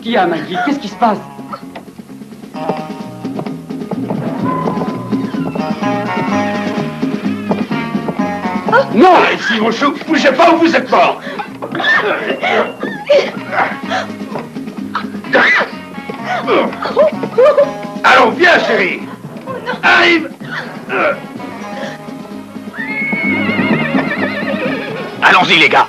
qu'il y a, Maggie? Qu'est-ce qui se passe? Non! Ici, mon chou, bougez pas ou vous êtes mort! Allons, viens, chérie! Arrive! Allons-y, les gars!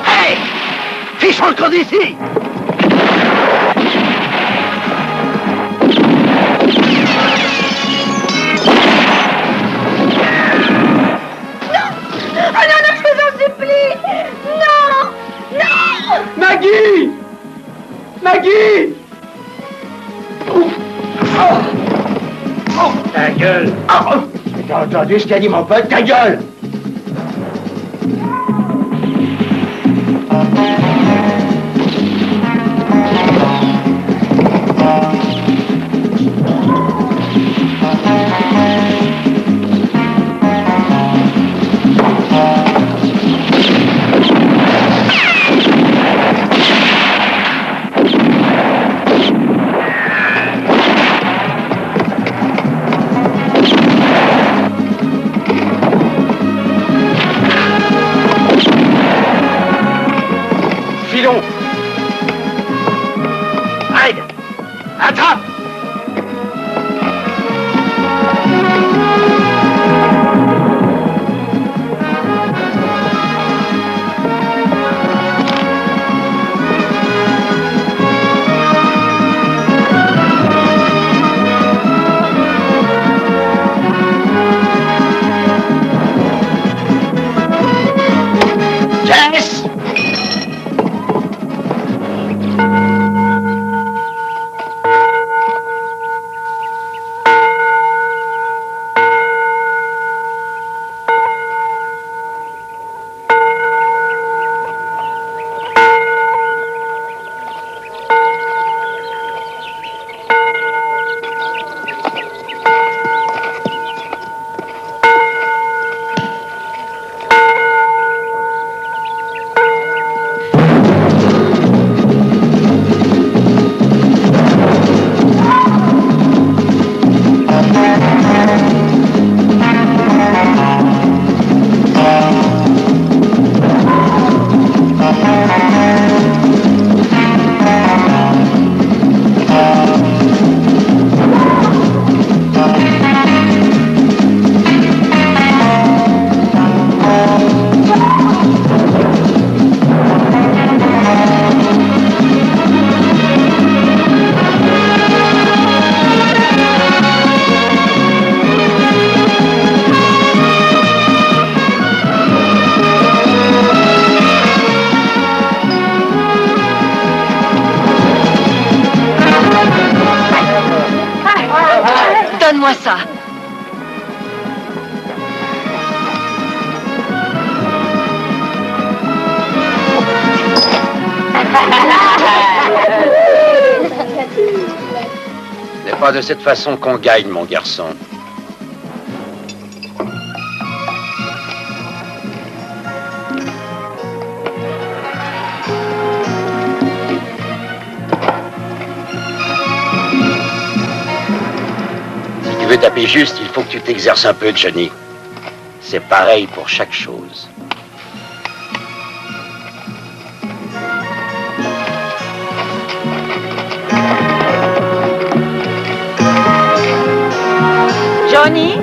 Hey! Fichons le camp d'ici! Maggie! Maggie! Ta gueule! T'as entendu ce qu'a dit mon pote? Ta gueule! Aide! Attrape! Jess! Donne-moi ça. Ce n'est pas de cette façon qu'on gagne, mon garçon. Si tu veux taper juste, il faut que tu t'exerces un peu, Johnny. C'est pareil pour chaque chose. Johnny,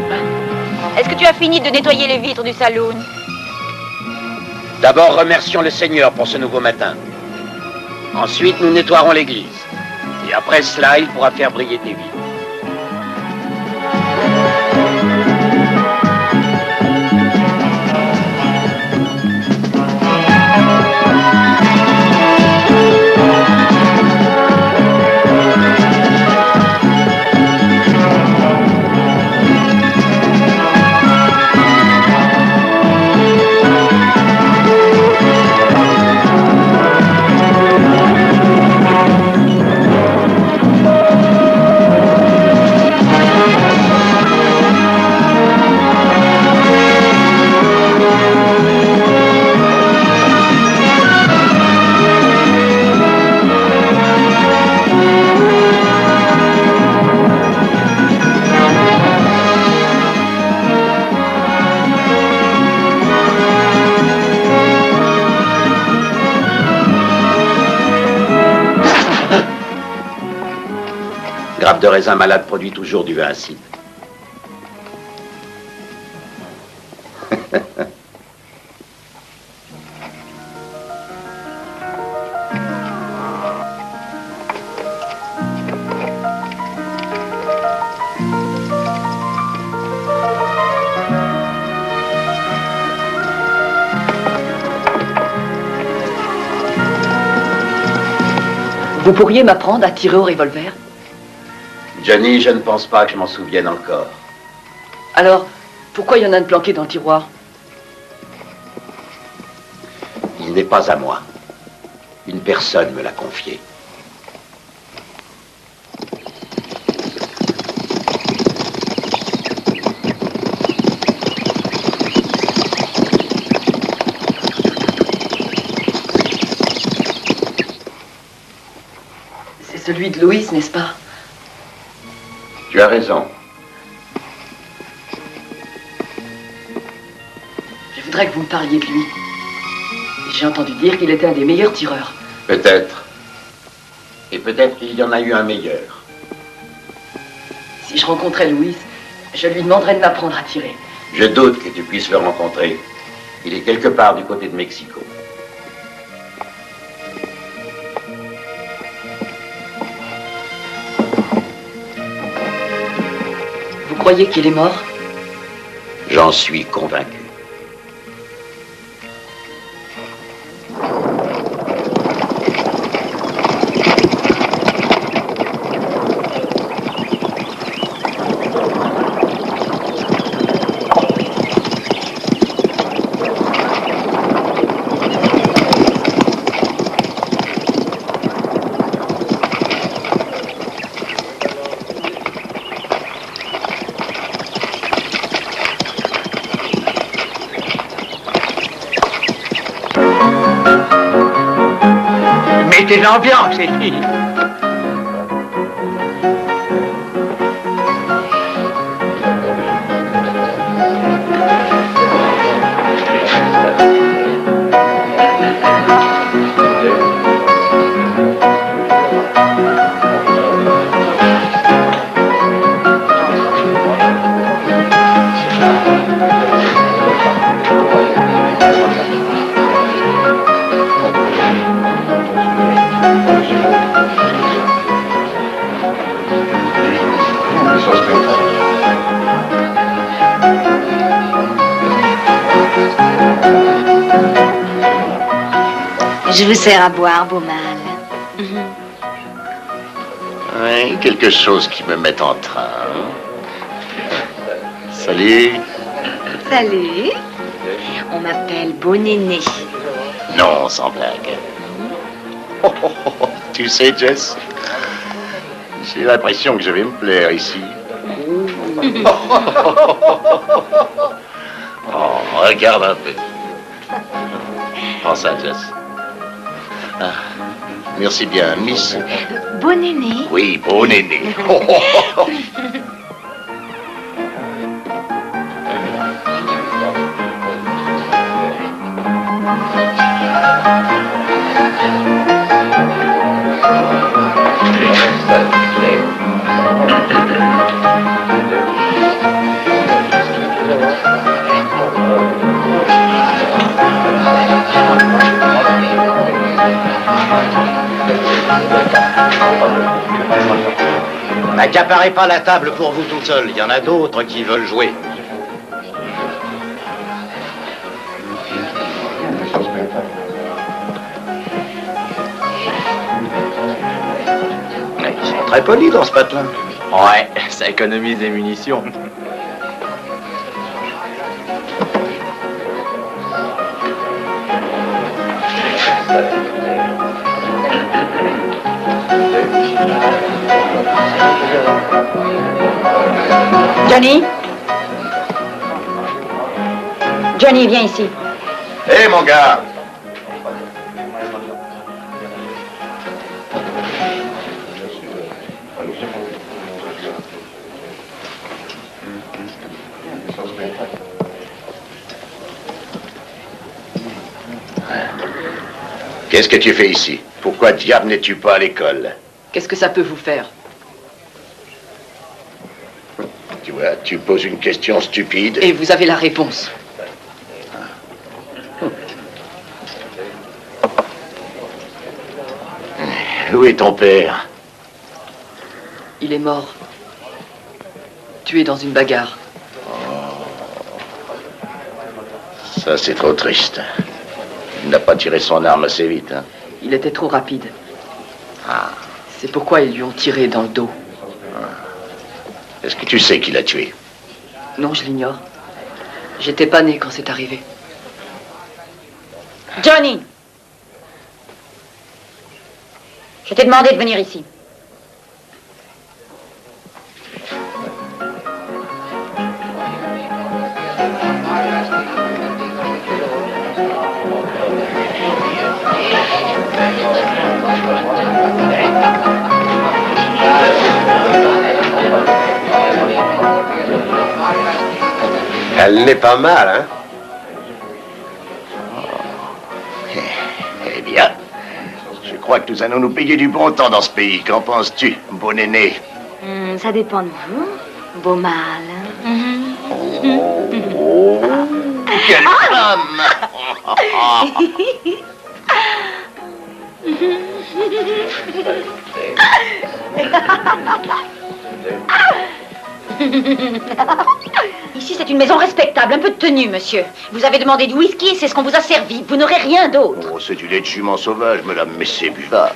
est-ce que tu as fini de nettoyer les vitres du saloon? D'abord, remercions le Seigneur pour ce nouveau matin. Ensuite, nous nettoierons l'église. Et après cela, il pourra faire briller tes vitres. l'arbre de raisin malade produit toujours du vin acide. Vous pourriez m'apprendre à tirer au revolver? Johnny, je ne pense pas que je m'en souvienne encore. Alors, pourquoi il y en a un planqué dans le tiroir? Il n'est pas à moi. Une personne me l'a confié. C'est celui de Louise, n'est-ce pas? Tu as raison. Je voudrais que vous me parliez de lui. J'ai entendu dire qu'il était un des meilleurs tireurs. Peut-être. Et peut-être qu'il y en a eu un meilleur. Si je rencontrais Louise, je lui demanderais de m'apprendre à tirer. Je doute que tu puisses le rencontrer. Il est quelque part du côté de Mexico. Vous croyez qu'il est mort? J'en suis convaincu. Mettez l'ambiance ici. Je vous sers à boire, beau mâle. Oui, quelque chose qui me met en train. Salut. Salut. On m'appelle Beau Néné. Non, sans blague. Oh, oh, oh. Tu sais, Jess, j'ai l'impression que je vais me plaire ici. Oh, regarde un peu. Prends ça, Jess. Ah, merci bien, Miss. Beau Néné. Oui, beau néné. Oh, oh, oh. N'accaparez pas la table pour vous tout seul. Il y en a d'autres qui veulent jouer. Ils sont très polis dans ce patelin. Ouais, ça économise des munitions. Johnny? Johnny, viens ici. Hé, mon gars. Qu'est-ce que tu fais ici? Pourquoi diable n'es-tu pas à l'école? Qu'est-ce que ça peut vous faire? Tu poses une question stupide. Et vous avez la réponse. Où est ton père? Il est mort. Tué dans une bagarre. Ça, c'est trop triste. Il n'a pas tiré son arme assez vite, hein? Il était trop rapide. Ah. C'est pourquoi ils lui ont tiré dans le dos. Est-ce que tu sais qui l'a tué? Non, je l'ignore. J'étais pas né quand c'est arrivé. Johnny! Je t'ai demandé de venir ici. Elle n'est pas mal, hein? Eh bien, je crois que nous allons nous payer du bon temps dans ce pays. Qu'en penses-tu, bon aîné? Ça dépend de vous, beau mâle. Oh, quelle femme! Ici, c'est une maison respectable, un peu de tenue, monsieur. Vous avez demandé du whisky et c'est ce qu'on vous a servi. Vous n'aurez rien d'autre. Oh, c'est du lait de jument sauvage, madame, mais c'est buvable.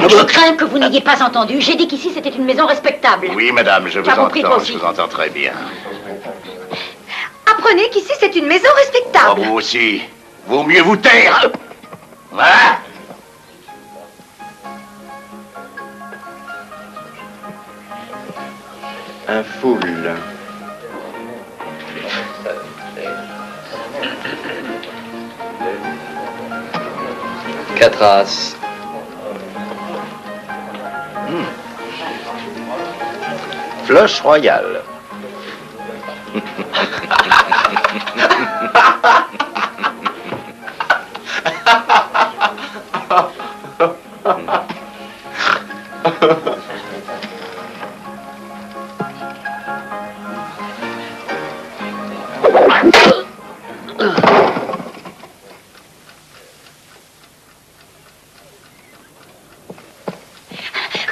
Je crains que vous n'ayez pas entendu. J'ai dit qu'ici, c'était une maison respectable. Oui, madame, je vous Tu as compris, toi entends, aussi. je vous entends très bien. Apprenez qu'ici, c'est une maison Oh, respectable. vous aussi. Vaut mieux vous taire. Hein? Un foule. Quatre as. Flush royale.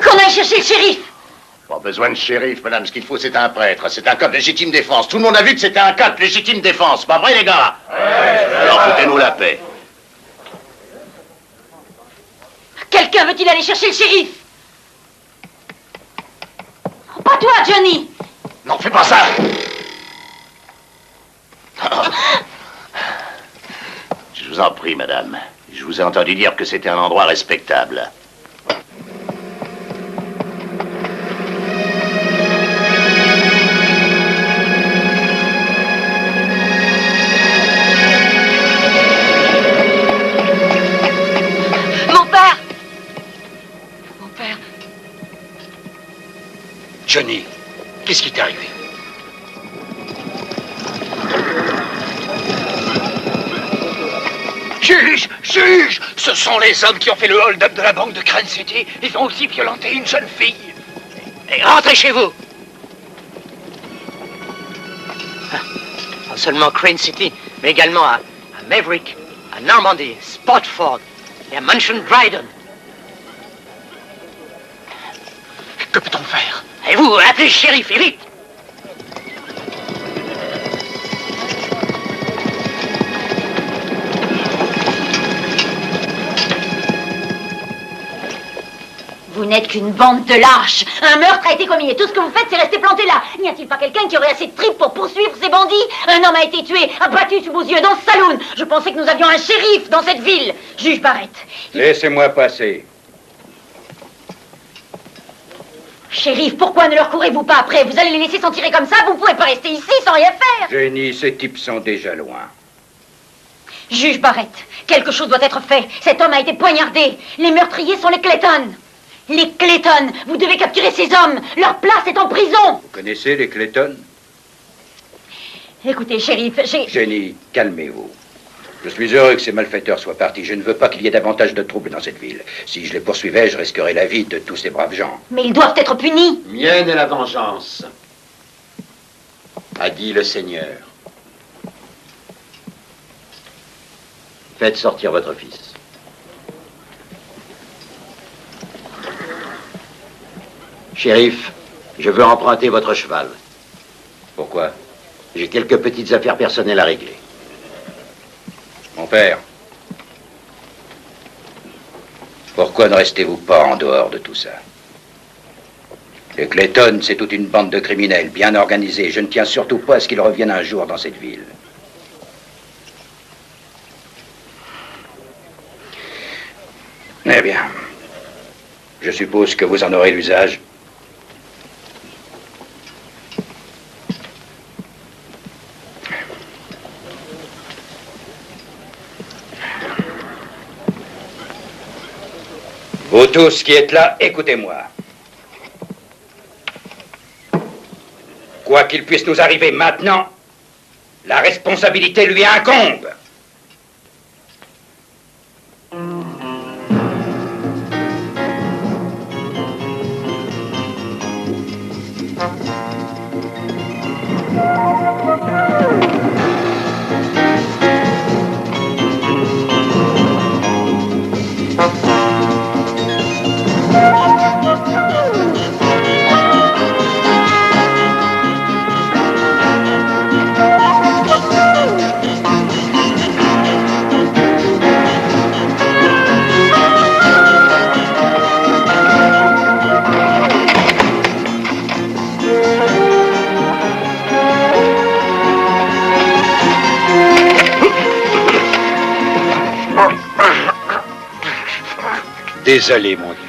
Qu'on aille chercher le shérif. Pas besoin de shérif, madame. Ce qu'il faut, c'est un prêtre. C'est un code légitime défense. Tout le monde a vu que c'était un code légitime défense. Pas vrai, les gars? Alors foutez-nous la paix. Quelqu'un veut-il aller chercher le shérif? Pas toi, Johnny. Non, fais pas ça. Je vous en prie, madame. Je vous ai entendu dire que c'était un endroit respectable. Mon père. Mon père. Johnny, qu'est-ce qui t'est arrivé? Juge! Juge! Ce sont les hommes qui ont fait le hold-up de la banque de Crane City. Ils ont aussi violenté une jeune fille. Et rentrez chez vous! Non seulement Crane City, mais également à Maverick, à Normandy, Spotsford et à Mansion Dryden. Que peut-on faire? Et vous, appelez le shérif, et vite! Vous n'êtes qu'une bande de lâches. Un meurtre a été commis et tout ce que vous faites, c'est rester planté là. N'y a-t-il pas quelqu'un qui aurait assez de tripes pour poursuivre ces bandits? Un homme a été tué, abattu sous vos yeux dans ce saloon. Je pensais que nous avions un shérif dans cette ville. Juge Barrett. Laissez-moi passer. Shérif, pourquoi ne leur courez-vous pas après? Vous allez les laisser s'en tirer comme ça? Vous ne pouvez pas rester ici sans rien faire. Jenny, ces types sont déjà loin. Juge Barrett, quelque chose doit être fait. Cet homme a été poignardé. Les meurtriers sont les Clayton. Les Clayton, vous devez capturer ces hommes. Leur place est en prison. Vous connaissez les Clayton? Écoutez, shérif, j'ai... Jenny, calmez-vous. Je suis heureux que ces malfaiteurs soient partis. Je ne veux pas qu'il y ait davantage de troubles dans cette ville. Si je les poursuivais, je risquerais la vie de tous ces braves gens. Mais ils doivent être punis. Mienne est la vengeance, a dit le Seigneur. Faites sortir votre fils. Shérif, je veux emprunter votre cheval. Pourquoi? J'ai quelques petites affaires personnelles à régler. Mon père, pourquoi ne restez-vous pas en dehors de tout ça? Les Clayton, c'est toute une bande de criminels bien organisés. Je ne tiens surtout pas à ce qu'ils reviennent un jour dans cette ville. Eh bien, je suppose que vous en aurez l'usage. Vous tous qui êtes là, écoutez-moi. Quoi qu'il puisse nous arriver maintenant, la responsabilité lui incombe. Désolé, mon Dieu.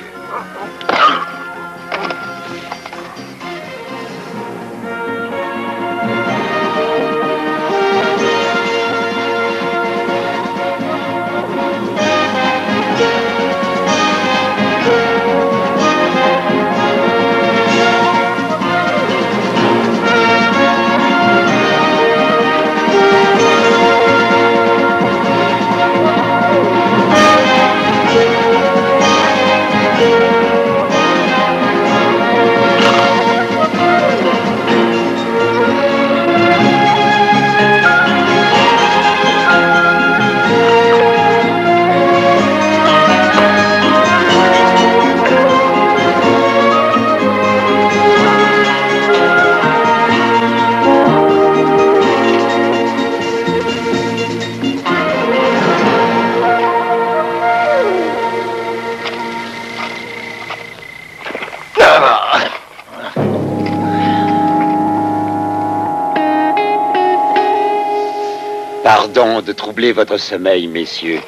Pardon de troubler votre sommeil, messieurs.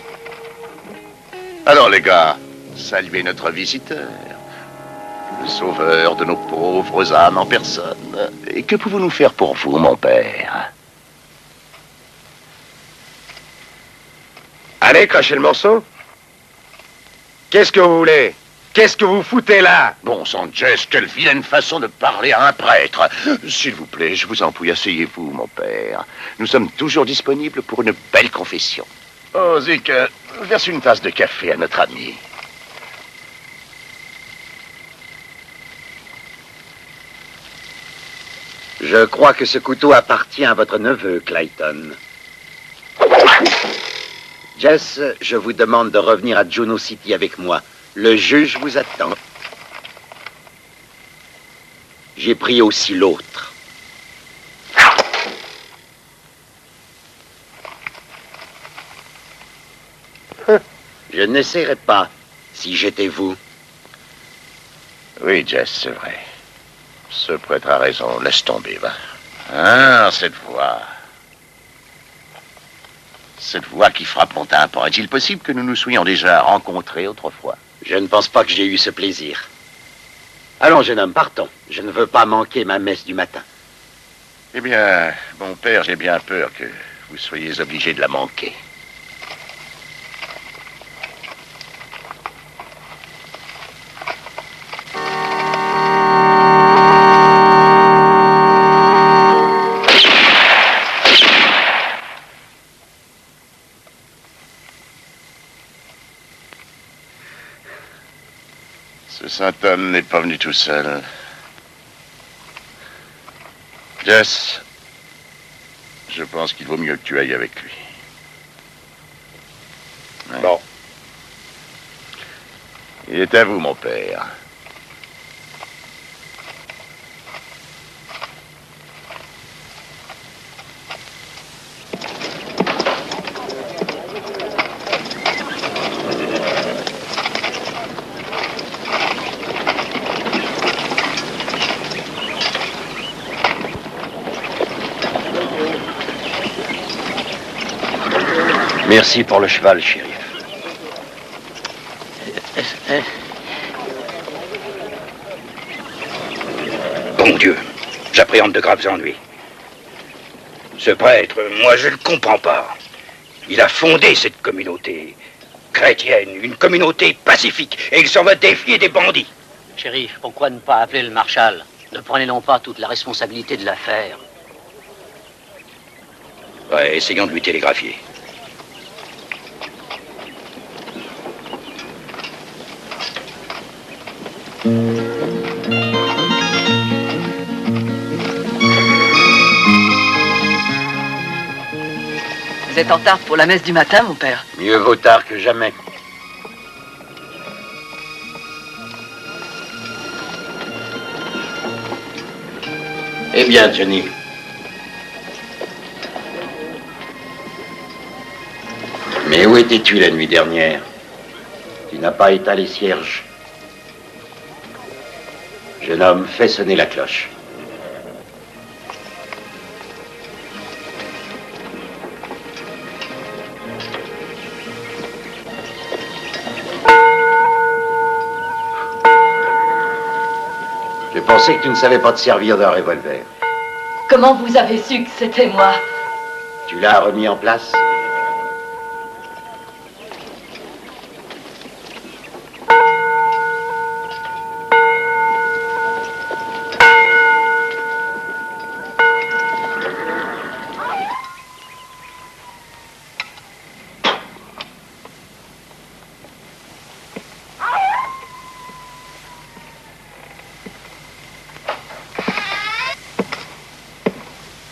Alors, les gars, saluez notre visiteur, le sauveur de nos pauvres âmes en personne. Et que pouvons-nous faire pour vous, mon père? Allez, crachez le morceau. Qu'est-ce que vous voulez? Qu'est-ce que vous foutez là? Bon sang, Jess, quelle vilaine façon de parler à un prêtre. S'il vous plaît, je vous en prie, asseyez-vous, mon père. Nous sommes toujours disponibles pour une belle confession. Oh, Zic, verse une tasse de café à notre ami. Je crois que ce couteau appartient à votre neveu, Clayton. Jess, je vous demande de revenir à Juno City avec moi. Le juge vous attend. J'ai pris aussi l'autre. Je n'essaierai pas, si j'étais vous. Oui, Jess, c'est vrai. Ce prêtre a raison. Laisse tomber, va. Ah, cette voix. Cette voix qui frappe mon tympan. Est-il possible que nous nous soyons déjà rencontrés autrefois? Je ne pense pas que j'ai eu ce plaisir. Allons, jeune homme, partons. Je ne veux pas manquer ma messe du matin. Eh bien, mon père, j'ai bien peur que vous soyez obligé de la manquer. Saint-Anne n'est pas venu tout seul. Jess, je pense qu'il vaut mieux que tu ailles avec lui. Ouais. Bon. Il est à vous, mon père. Merci pour le cheval, shérif. Bon Dieu, j'appréhende de graves ennuis. Ce prêtre, moi je ne le comprends pas. Il a fondé cette communauté chrétienne, une communauté pacifique, et il s'en va défier des bandits. Shérif, pourquoi ne pas appeler le marshal? Ne prenez-nous pas toute la responsabilité de l'affaire? Ouais, essayons de lui télégraphier. Vous êtes en retard pour la messe du matin, mon père? Mieux vaut tard que jamais. Eh bien, Johnny. Mais où étais-tu la nuit dernière? Tu n'as pas étalé cierge. Jeune homme, fais sonner la cloche. Je pensais que tu ne savais pas te servir d'un revolver. Comment vous avez su que c'était moi? Tu l'as remis en place?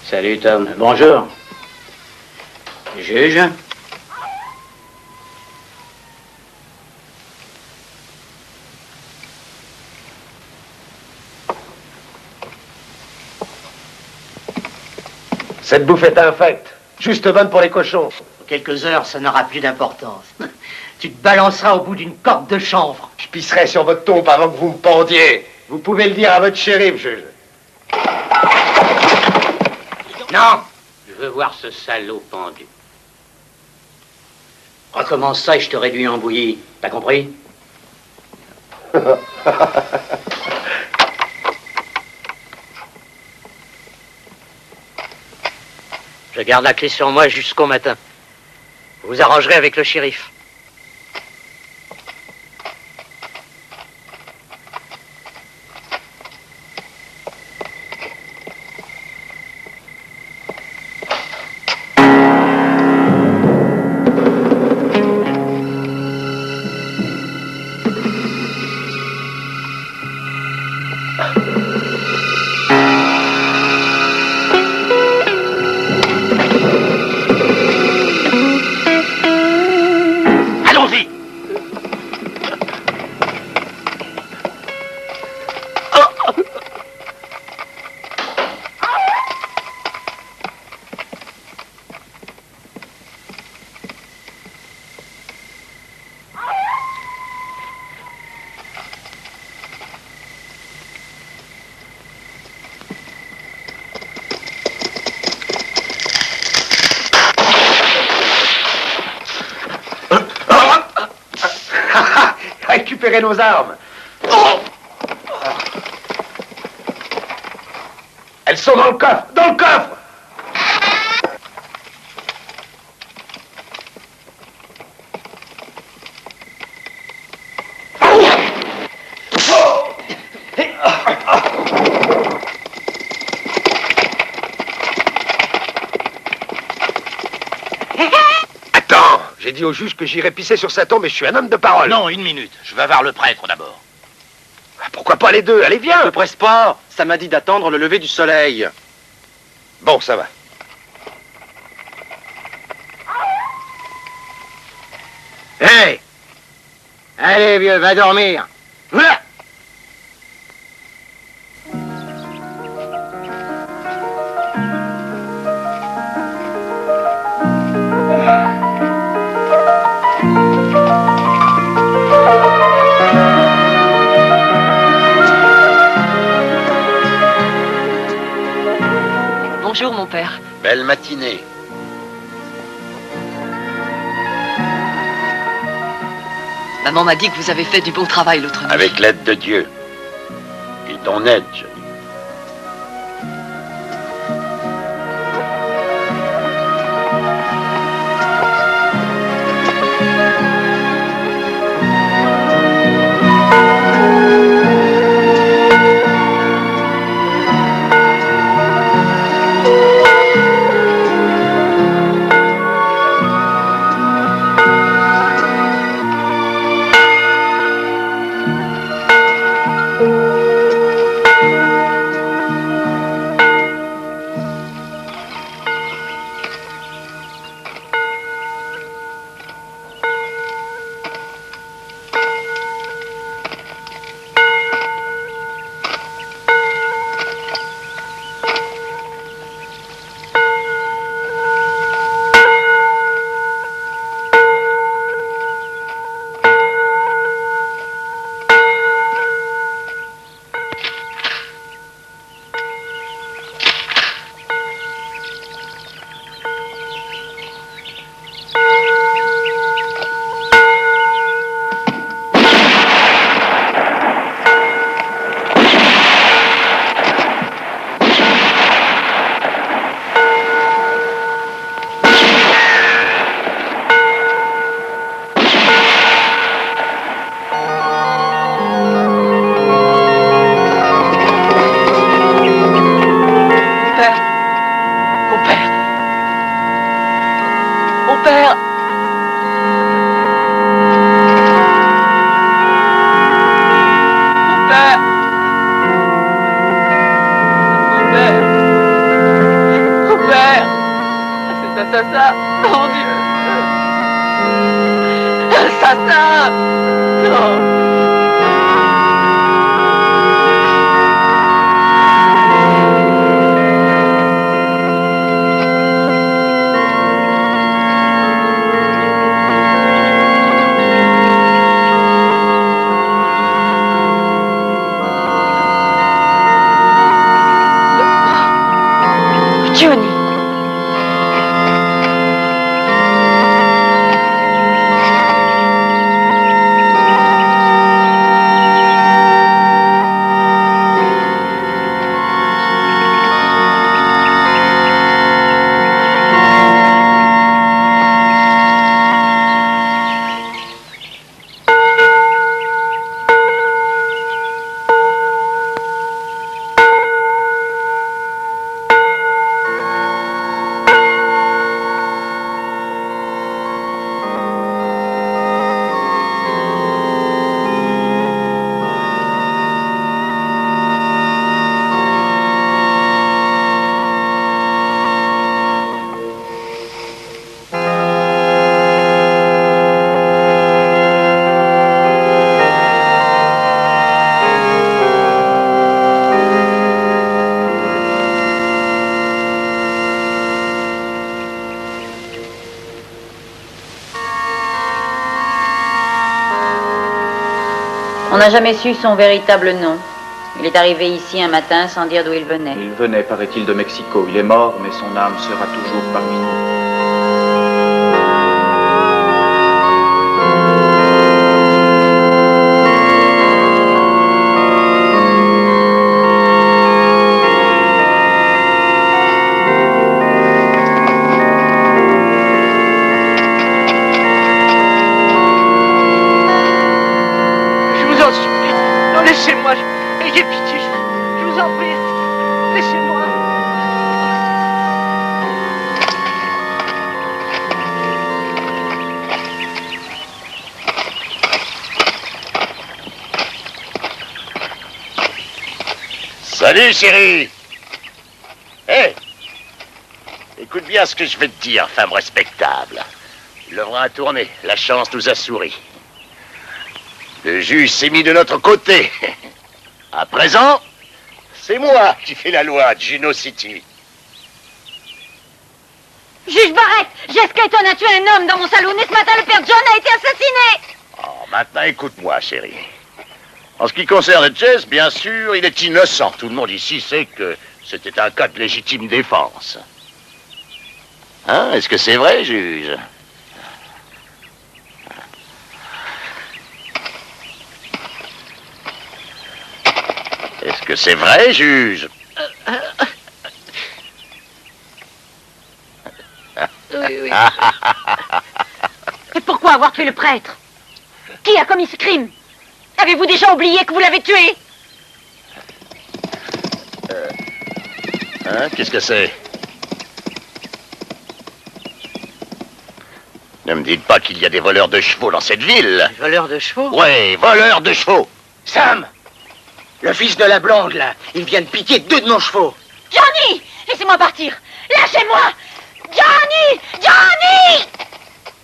Salut Tom. Bonjour. Juge. Cette bouffe est infecte. Juste bonne pour les cochons. Dans quelques heures, ça n'aura plus d'importance. Tu te balanceras au bout d'une corde de chanvre. Je pisserai sur votre tombe avant que vous me pendiez. Vous pouvez le dire à votre shérif, juge. Non! Je veux voir ce salaud pendu. Recommence ça et je te réduis en bouillie. T'as compris? Je garde la clé sur moi jusqu'au matin. Vous vous arrangerez avec le shérif. Récupérez nos armes. Elles sont dans le coffre. Dans le coffre. J'ai dit au juge que j'irais pisser sur sa tombe et je suis un homme de parole. Non, une minute. Je vais voir le prêtre d'abord. pourquoi pas les deux? Allez, viens! Ne presse pas. Ça m'a dit d'attendre le lever du soleil. Bon, ça va. Hey! Allez, vieux, va dormir. Voilà. Bonjour, mon père. Belle matinée. Maman m'a dit que vous avez fait du bon travail l'autre nuit. Avec l'aide de Dieu. Et ton aide, Johnny. On n'a jamais su son véritable nom. Il est arrivé ici un matin sans dire d'où il venait. Il venait, paraît-il, de Mexico. Il est mort, mais son âme sera toujours parmi nous. Laissez-moi, ayez pitié, je vous en prie, laissez-moi. Salut, chérie. Hé, écoute bien ce que je vais te dire, femme respectable. L'œuvre a tourné, la chance nous a souri. Le juge s'est mis de notre côté. À présent, c'est moi qui fais la loi de Juno City. Juge Barrett, Jess Clayton a tué un homme dans mon salon et ce matin, le père John a été assassiné. Oh, maintenant, écoute-moi, chérie. En ce qui concerne Jess, bien sûr, il est innocent. Tout le monde ici sait que c'était un cas de légitime défense. Hein? Est-ce que c'est vrai, juge? Est-ce que c'est vrai, juge? Oui. Et pourquoi avoir tué le prêtre? Qui a commis ce crime? Avez-vous déjà oublié que vous l'avez tué? Hein? Qu'est-ce que c'est? Ne me dites pas qu'il y a des voleurs de chevaux dans cette ville. Des voleurs de chevaux? Ouais, voleurs de chevaux. Sam! Le fils de la blonde, là, il vient de piquer 2 de nos chevaux. Johnny! Laissez-moi partir! Lâchez-moi! Johnny! Johnny!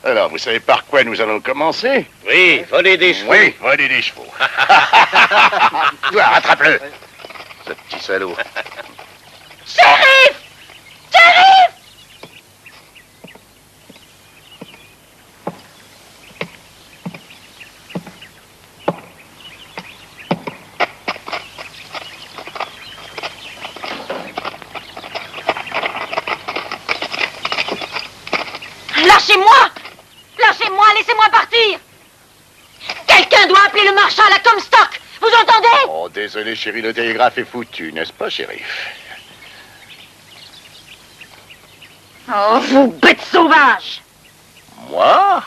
Alors, vous savez par quoi nous allons commencer? Oui, voler des chevaux. Oui, voler des chevaux. Toi, rattrape-le. Ce petit salaud. Shérif! Shérif! Lâchez-moi! Lâchez-moi, laissez-moi partir! Quelqu'un doit appeler le marshal à Comstock! Vous entendez? Oh, désolé, chérie, le télégraphe est foutu, n'est-ce pas, shérif? Oh, vous bêtes sauvages! Moi?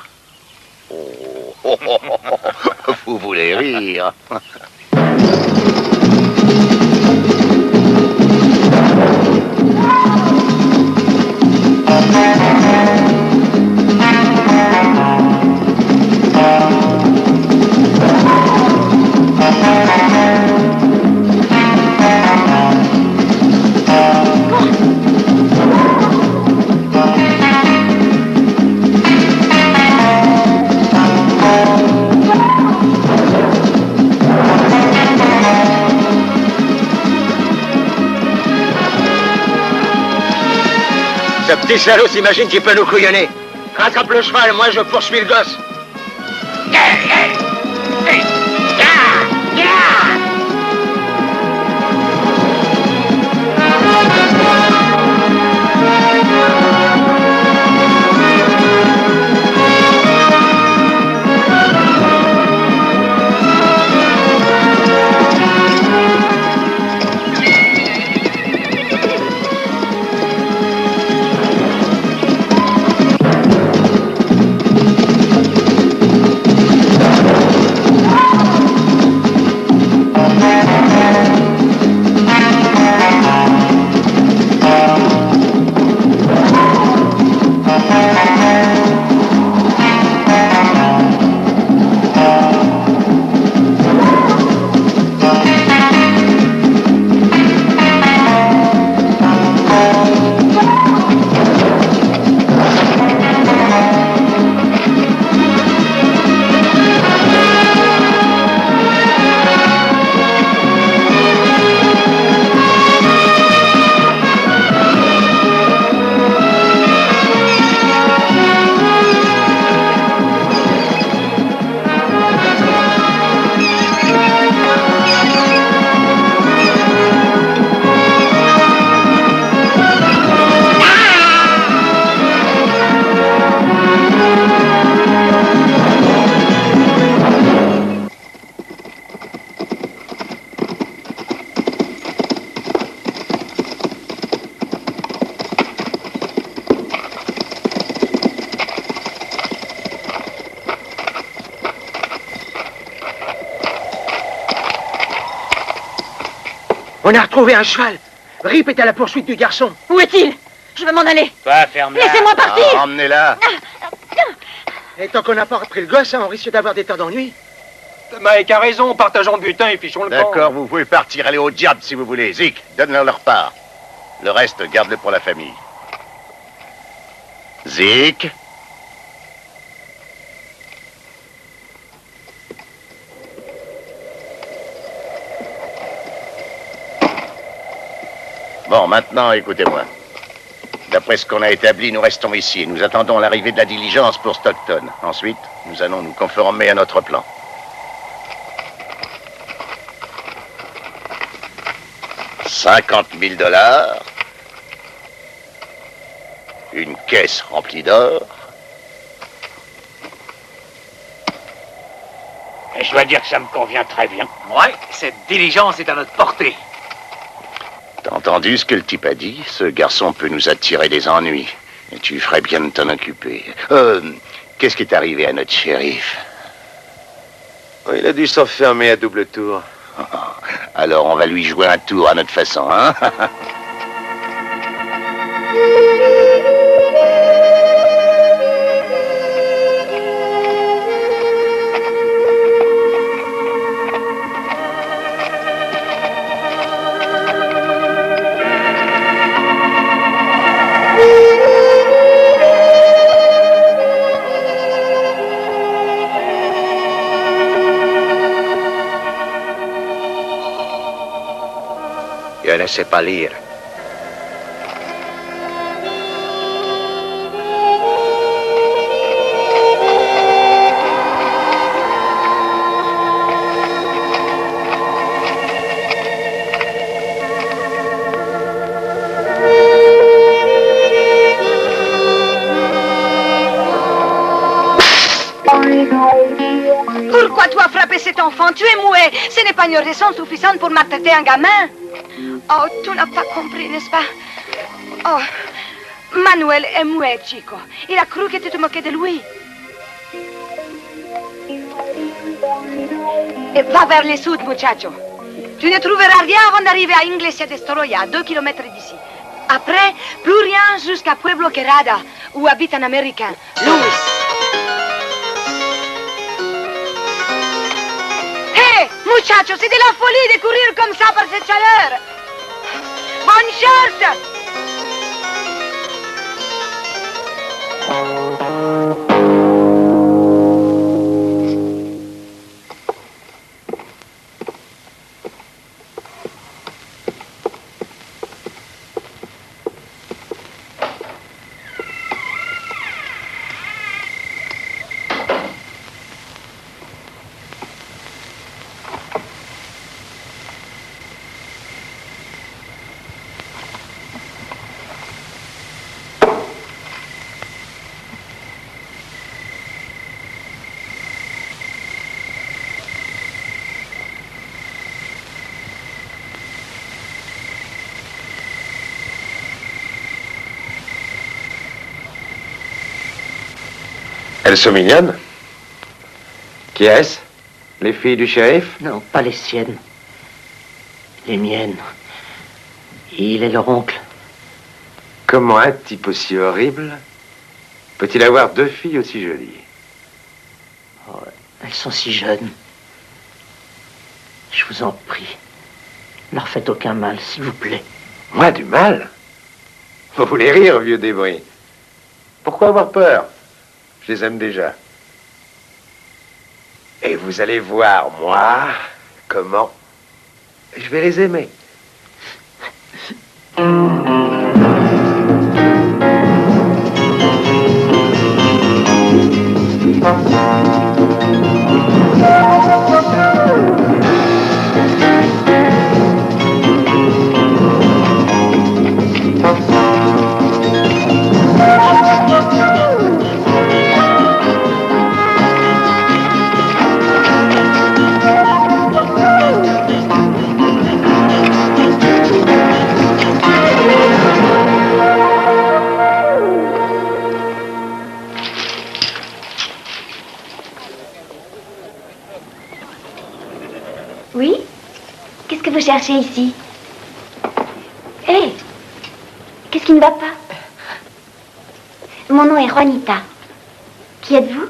Oh, vous voulez rire? Ce petit salaud s'imagine qu'il peut nous couillonner. Rattrape le cheval, moi je poursuis le gosse. On a retrouvé un cheval. Rip est à la poursuite du garçon. Où est-il? Je veux m'en aller. Toi, ferme-la. Laissez-moi partir. Emmenez-la. Et tant qu'on n'a pas repris le gosse, hein, on risque d'avoir des temps d'ennui. Mike a raison, partageons le butin et fichons le camp. D'accord, vous pouvez partir, aller au diable si vous voulez. Zik, donne-leur part. Le reste, garde-le pour la famille. Zik. Bon, maintenant, écoutez-moi. D'après ce qu'on a établi, nous restons ici et nous attendons l'arrivée de la diligence pour Stockton. Ensuite, nous allons nous conformer à notre plan. $50 000, une caisse remplie d'or. Et je dois dire que ça me convient très bien. Ouais, cette diligence est à notre portée. T'as entendu ce que le type a dit? Ce garçon peut nous attirer des ennuis. Et tu ferais bien de t'en occuper. Qu'est-ce qui est arrivé à notre shérif? Il a dû s'enfermer à double tour. Alors on va lui jouer un tour à notre façon, hein? Je ne sais pas lire. Pourquoi tu as frappé cet enfant? Tu es muet. Ce n'est pas une raison suffisante pour maltraiter un gamin. Oh, tu n'as pas compris, n'est-ce pas? Oh, Manuel est muet, Chico. Il a cru que tu te moquais de lui. Et va vers le sud, muchacho. Tu ne trouveras rien avant d'arriver à Iglesia de Storoya, à 2 kilomètres d'ici. Après, plus rien jusqu'à Pueblo Querada, où habite un Américain, Louis. Hé, muchacho, c'est de la folie de courir comme ça par cette chaleur. Bonne chance! Elles sont mignonnes. Qui est-ce? Les filles du shérif? Non, pas les siennes. Les miennes. Il est leur oncle. Comment un type aussi horrible peut-il avoir 2 filles aussi jolies? Oh, elles sont si jeunes. Je vous en prie. Ne leur faites aucun mal, s'il vous plaît. Moi, du mal? Vous voulez rire, vieux débris? Pourquoi avoir peur? Je les aime déjà. Et vous allez voir, moi, comment je vais les aimer. Oui? Qu'est-ce que vous cherchez ici? Hé! Qu'est-ce qui ne va pas? Mon nom est Juanita. Qui êtes-vous?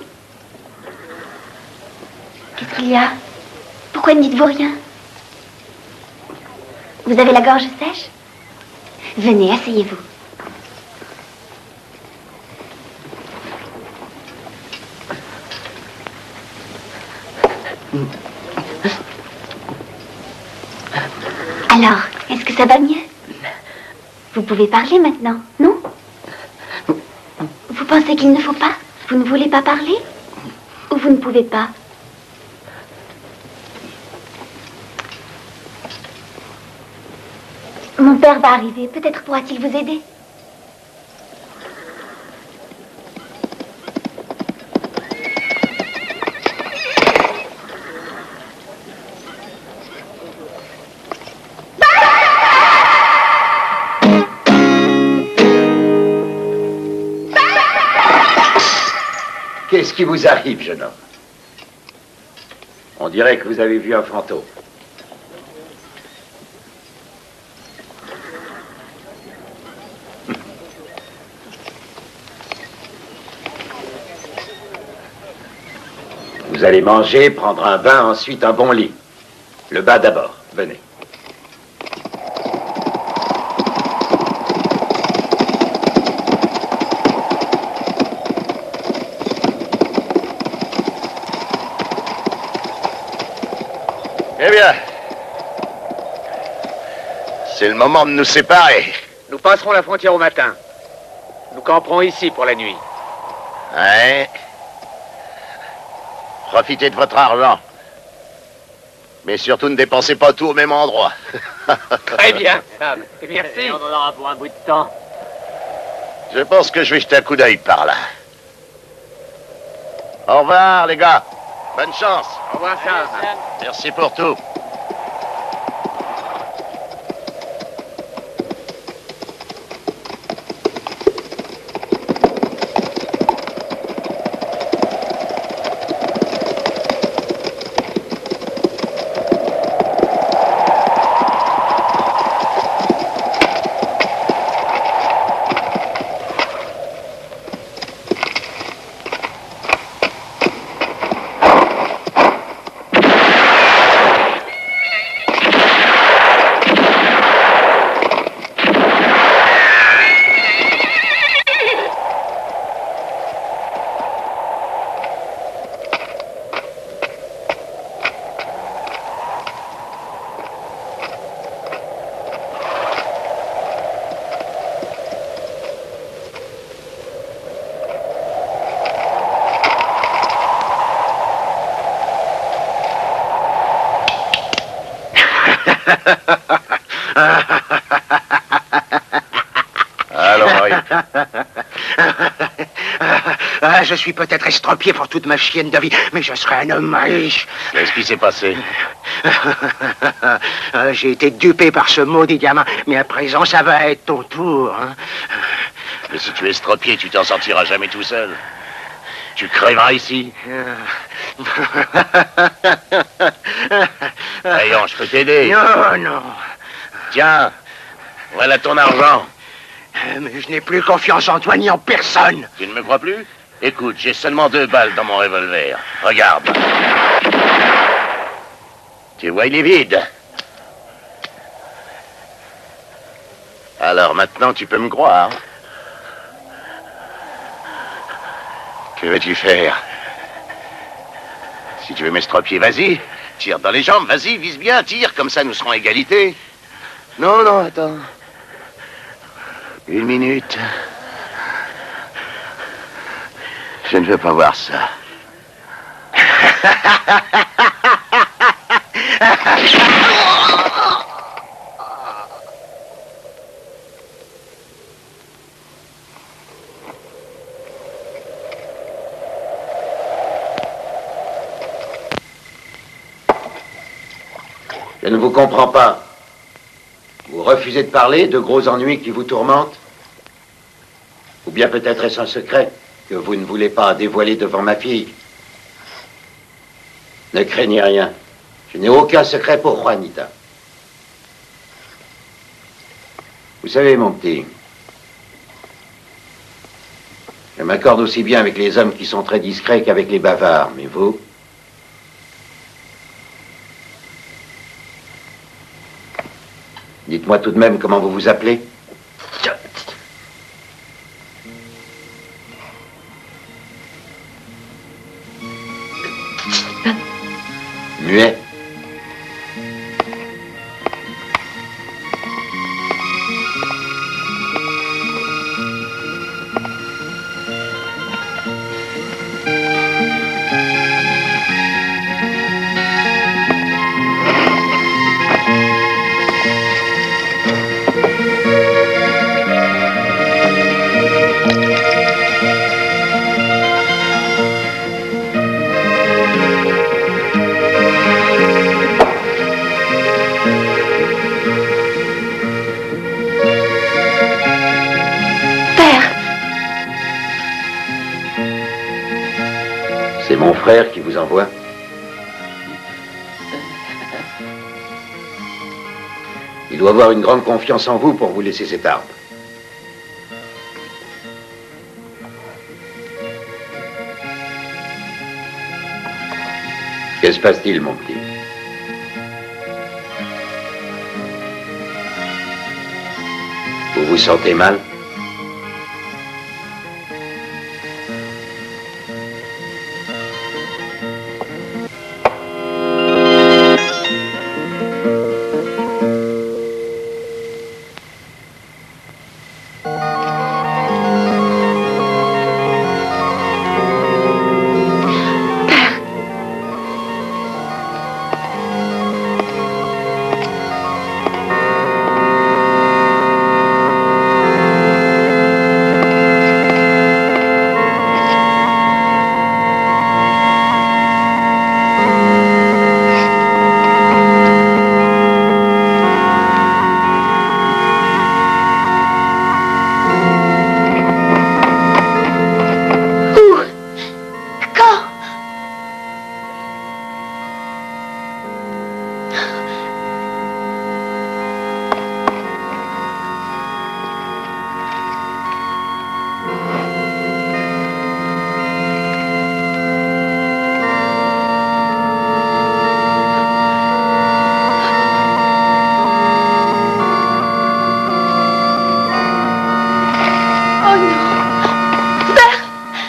Qu'est-ce qu'il y a? Pourquoi ne dites-vous rien? Vous avez la gorge sèche? Venez, asseyez-vous. Alors, est-ce que ça va mieux? Vous pouvez parler maintenant, non? Vous pensez qu'il ne faut pas? Vous ne voulez pas parler? Ou vous ne pouvez pas? Mon père va arriver. Peut-être pourra-t-il vous aider. Qu'est-ce qui vous arrive, jeune homme? On dirait que vous avez vu un fantôme. Vous allez manger, prendre un bain, ensuite un bon lit. Le bas d'abord. Venez. Eh bien, c'est le moment de nous séparer. Nous passerons la frontière au matin. Nous camperons ici pour la nuit. Ouais. Profitez de votre argent. Mais surtout ne dépensez pas tout au même endroit. Très bien, Sam. Merci. On en aura pour un bout de temps. Je pense que je vais jeter un coup d'œil par là. Au revoir, les gars. Bonne chance. Au revoir, Sam. Merci pour tout. Alors, Marie. Je suis peut-être estropié pour toute ma chienne de vie, mais je serai un homme riche. Qu'est-ce qui s'est passé? J'ai été dupé par ce maudit gamin, mais à présent, ça va être ton tour. Hein. Mais si tu es estropié, tu t'en sortiras jamais tout seul. Tu crèveras ici. Voyons, je peux t'aider. Non, non. Tiens, voilà ton argent. Mais je n'ai plus confiance en toi ni en personne. Tu ne me crois plus? Écoute, j'ai seulement 2 balles dans mon revolver. Regarde. Tu vois, il est vide. Alors maintenant, tu peux me croire. Que vas-tu faire? Si tu veux m'estropier, vas-y. Tire dans les jambes, vas-y, vise bien, tire, comme ça nous serons à égalité. Non, non, attends. 1 minute. Je ne veux pas voir ça. Je ne vous comprends pas. Vous refusez de parler de gros ennuis qui vous tourmentent? Ou bien peut-être est-ce un secret que vous ne voulez pas dévoiler devant ma fille? Ne craignez rien. Je n'ai aucun secret pour Juanita. Vous savez, mon petit, je m'accorde aussi bien avec les hommes qui sont très discrets qu'avec les bavards, mais vous Dites-moi tout de même comment vous vous appelez. Muet. C'est mon frère qui vous envoie. Il doit avoir une grande confiance en vous pour vous laisser cette arme. Que se passe-t-il, mon petit? Vous vous sentez mal?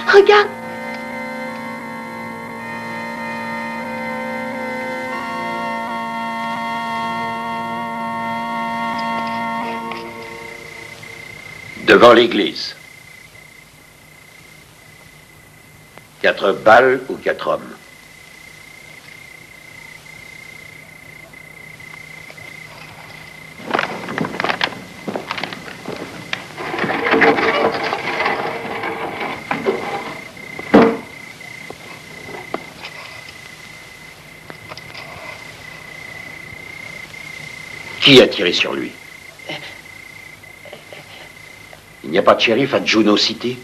Regarde. Devant l'église. 4 balles ou 4 hommes? Qui a tiré sur lui? Il n'y a pas de shérif à Juno City?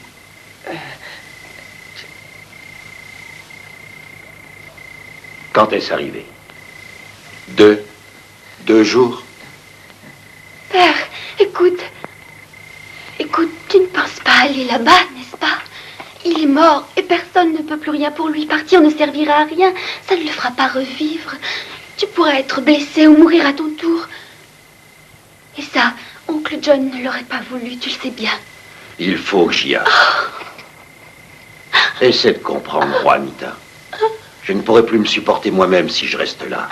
Quand est-ce arrivé? 2 jours? Père, écoute. Écoute, tu ne penses pas aller là-bas, n'est-ce pas? Il est mort et personne ne peut plus rien pour lui. Partir ne servira à rien. Ça ne le fera pas revivre. Tu pourras être blessé ou mourir à ton tour. Et ça, oncle John ne l'aurait pas voulu, tu le sais bien. Il faut que j'y aille. Essaie de comprendre, Juanita. Je ne pourrai plus me supporter moi-même si je reste là.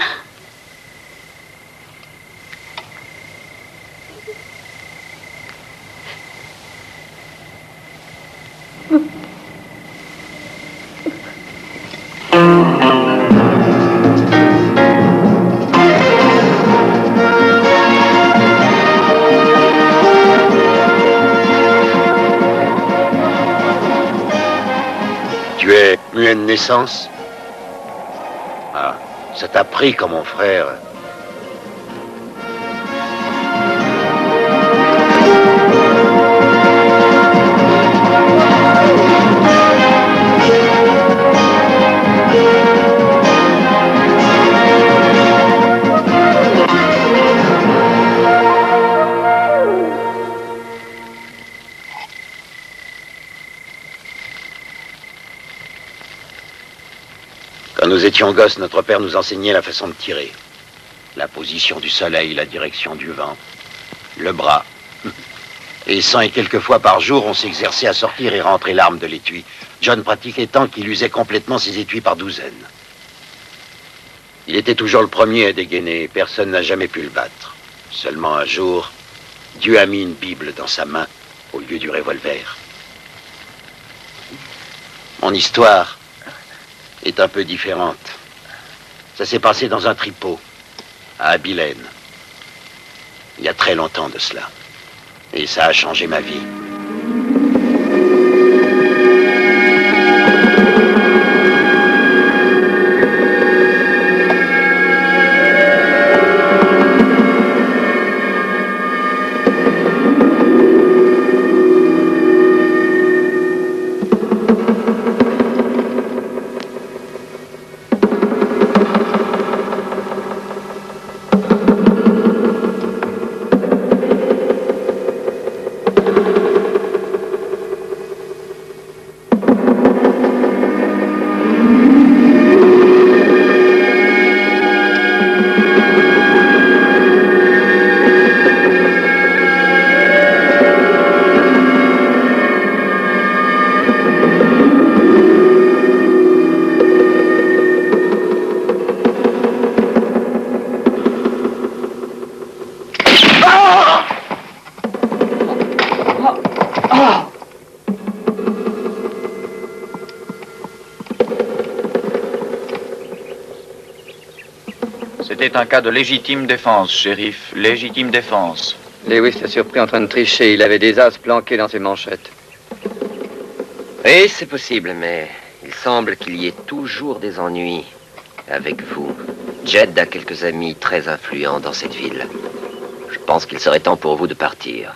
Tu es muet de naissance? Ah, ça t'a pris comme mon frère. Quand nous étions gosses, notre père nous enseignait la façon de tirer. La position du soleil, la direction du vent. Le bras. Et 100 et quelques fois par jour, on s'exerçait à sortir et rentrer l'arme de l'étui. John pratiquait tant qu'il usait complètement ses étuis par douzaines. Il était toujours le premier à dégainer, et personne n'a jamais pu le battre. Seulement un jour, Dieu a mis une Bible dans sa main au lieu du revolver. Mon histoire est un peu différente. Ça s'est passé dans un tripot, à Abilène. Il y a très longtemps de cela. Et ça a changé ma vie. C'était un cas de légitime défense, shérif. Légitime défense. Lewis l'a surpris en train de tricher. Il avait des as planqués dans ses manchettes. Oui, c'est possible, mais il semble qu'il y ait toujours des ennuis avec vous. Jed a quelques amis très influents dans cette ville. Je pense qu'il serait temps pour vous de partir.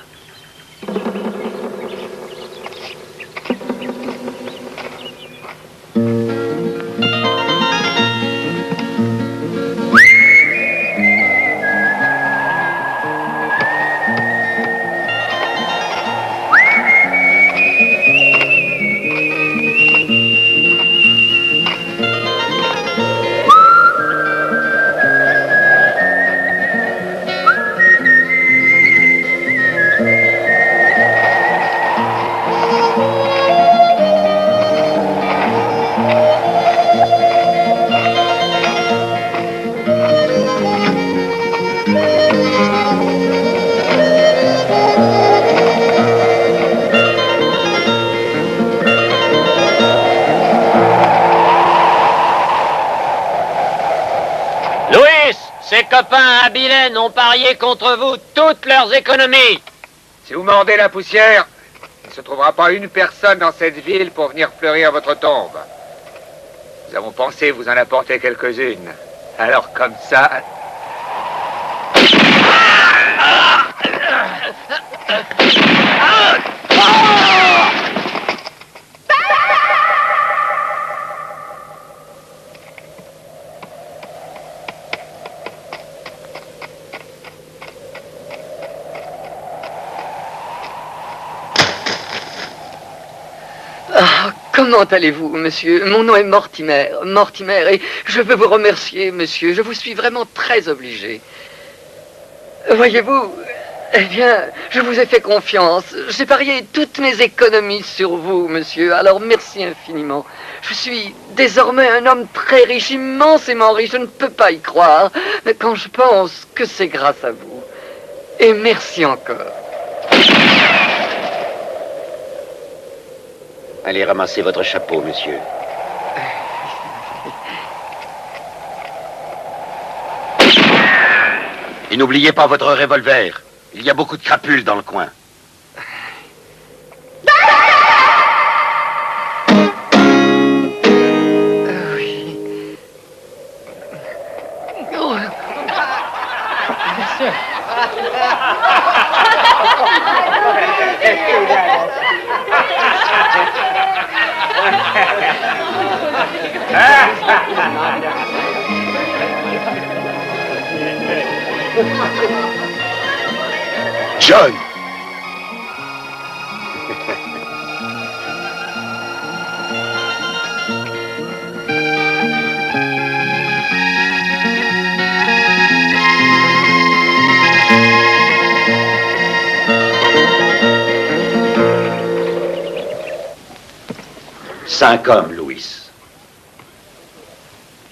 Ses copains à Abilène ont parié contre vous toutes leurs économies. Si vous mordez la poussière, il ne se trouvera pas une personne dans cette ville pour venir fleurir votre tombe. Nous avons pensé vous en apporter quelques-unes. Alors comme ça... Comment allez-vous, monsieur? Mon nom est Mortimer. Mortimer, et je veux vous remercier, monsieur. Je vous suis vraiment très obligé. Voyez-vous, eh bien, je vous ai fait confiance. J'ai parié toutes mes économies sur vous, monsieur. Alors, merci infiniment. Je suis désormais un homme très riche, immensément riche. Je ne peux pas y croire. Mais quand je pense que c'est grâce à vous. Et merci encore. Allez ramasser votre chapeau, monsieur. Et n'oubliez pas votre revolver. Il y a beaucoup de crapules dans le coin. Oui. Oh. Monsieur. John! 5 hommes, Louis.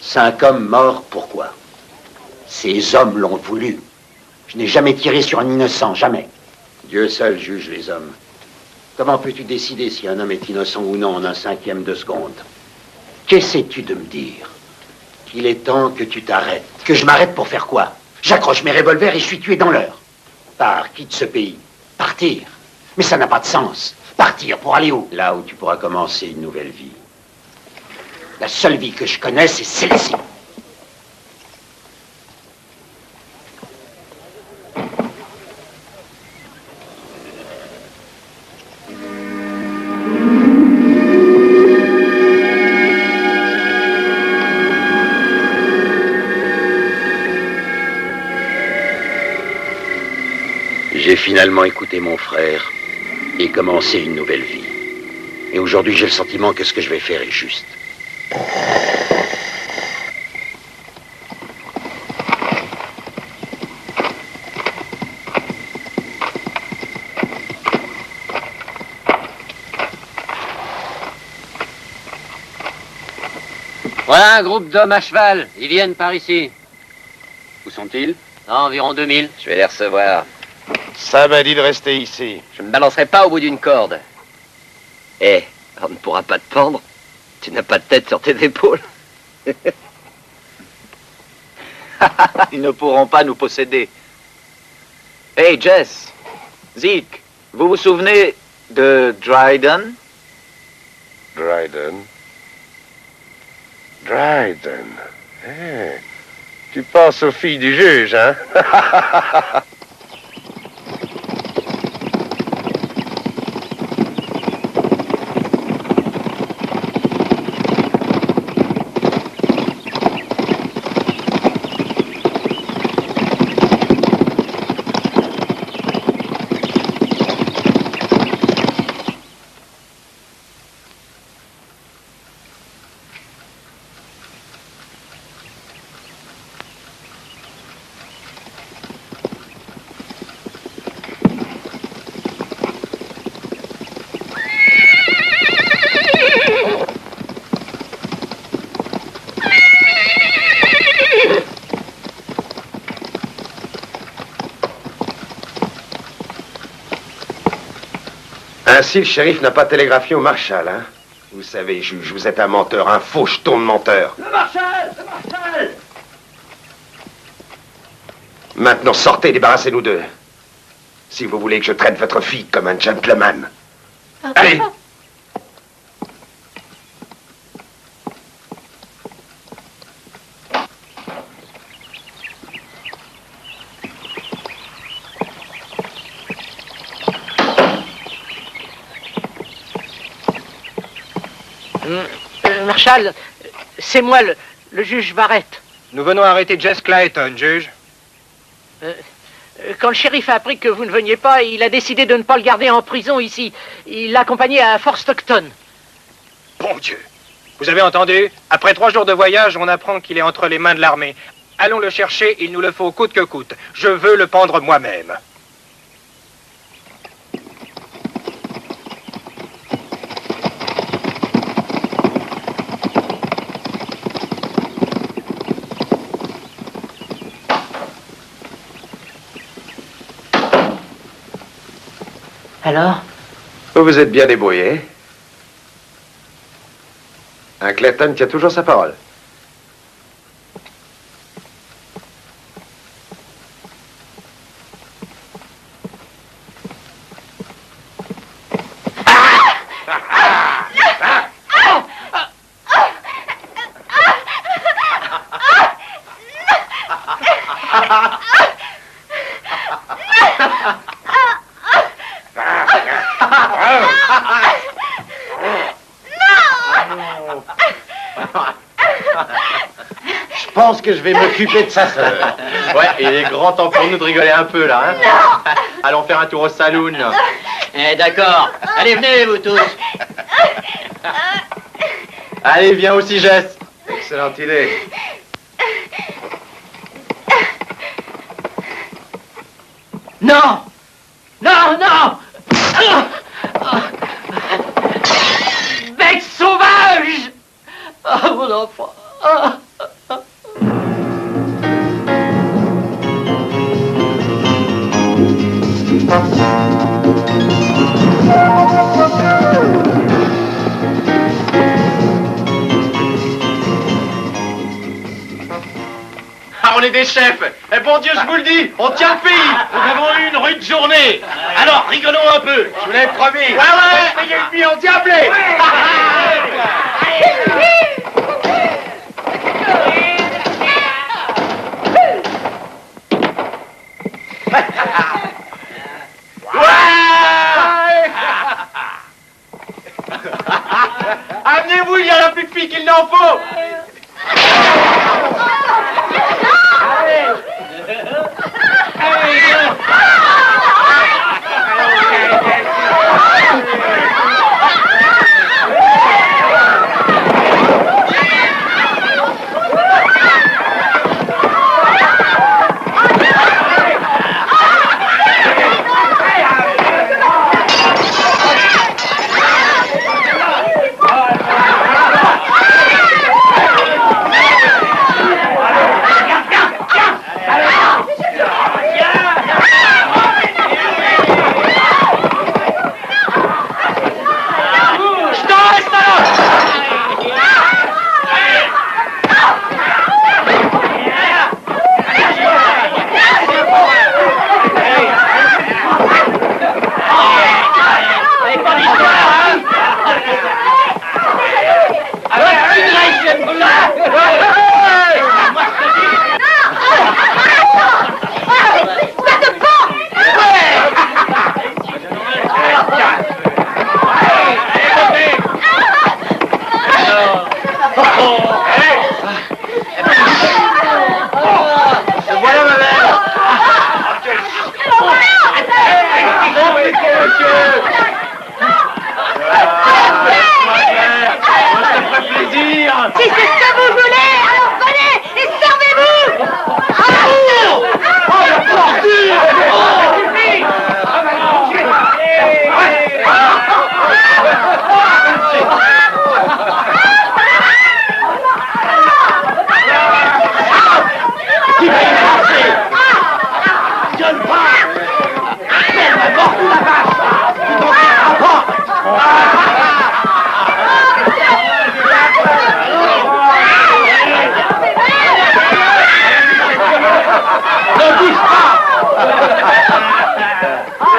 5 hommes morts, pourquoi? Ces hommes l'ont voulu. Je n'ai jamais tiré sur un innocent, jamais. Dieu seul juge les hommes. Comment peux-tu décider si un homme est innocent ou non en un cinquième de seconde? Qu'essaies-tu de me dire? Il est temps que tu t'arrêtes. Que je m'arrête pour faire quoi? J'accroche mes revolvers et je suis tué dans l'heure. Pars, quitte ce pays. Partir. Mais ça n'a pas de sens. Partir pour aller où? Là où tu pourras commencer une nouvelle vie. La seule vie que je connais, c'est celle-ci. J'ai finalement écouté mon frère et commencé une nouvelle vie. Et aujourd'hui, j'ai le sentiment que ce que je vais faire est juste. Voilà un groupe d'hommes à cheval. Ils viennent par ici. Où sont-ils? Environ 2000. Je vais les recevoir. Ça m'a dit de rester ici. Je ne me balancerai pas au bout d'une corde. Eh, on ne pourra pas te pendre. Tu n'as pas de tête sur tes épaules. Ils ne pourront pas nous posséder. Hey Jess, Zeke, vous vous souvenez de Dryden? Dryden. Dryden. Eh, tu penses aux filles du juge, hein? Ainsi, le shérif n'a pas télégraphié au marshal, hein? Vous savez, juge, vous êtes un menteur, un faux jeton de menteur. Le marshal! Le marshal! Maintenant, sortez, débarrassez-nous d'eux. Si vous voulez que je traite votre fille comme un gentleman. Allez! Marshal, c'est moi, le juge Barrett. Nous venons arrêter Jess Clayton, juge. Quand le shérif a appris que vous ne veniez pas, il a décidé de ne pas le garder en prison ici. Il l'a accompagné à Fort Stockton. Bon Dieu! Vous avez entendu? Après 3 jours de voyage, on apprend qu'il est entre les mains de l'armée. Allons le chercher, il nous le faut coûte que coûte. Je veux le pendre moi-même. Alors? Vous vous êtes bien débrouillé. Un Clayton tient toujours sa parole. Je pense que je vais m'occuper de sa sœur. Ouais, il est grand temps pour nous de rigoler un peu, là, hein? Allons faire un tour au saloon. Eh, d'accord. Allez, venez, vous tous. Allez, viens aussi, Jess. Excellente idée. Non! Non, non! Bête sauvage! des chefs. Eh bon Dieu, je vous le dis, on tient le pays. Nous avons eu une rude journée. Alors, rigolons un peu. Je vous l'ai promis. Ouais. Payez le pied en diablé. Amenez-vous, il y en a plus de filles qu'il n'en faut. Si c'est ce que vous voulez, alors venez et servez-vous.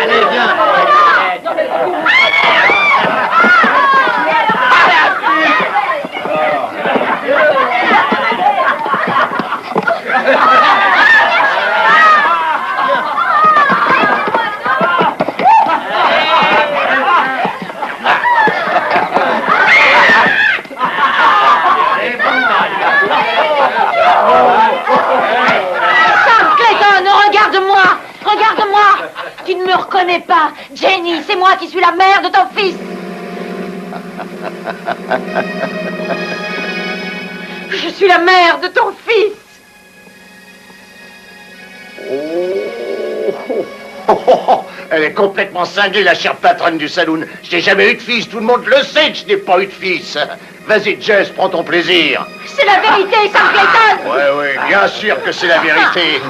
Allez, viens. Sam Clayton, regarde-moi. Regarde-moi. Tu ne me reconnais pas. Jenny, c'est moi qui suis la mère de ton fils. Je suis la mère de ton fils. Elle est complètement cinglée, la chère patronne du saloon. Je n'ai jamais eu de fils, tout le monde le sait que je n'ai pas eu de fils. Vas-y, Jess, prends ton plaisir. C'est la vérité, Sam Clayton. Ouais, bien sûr que c'est la vérité.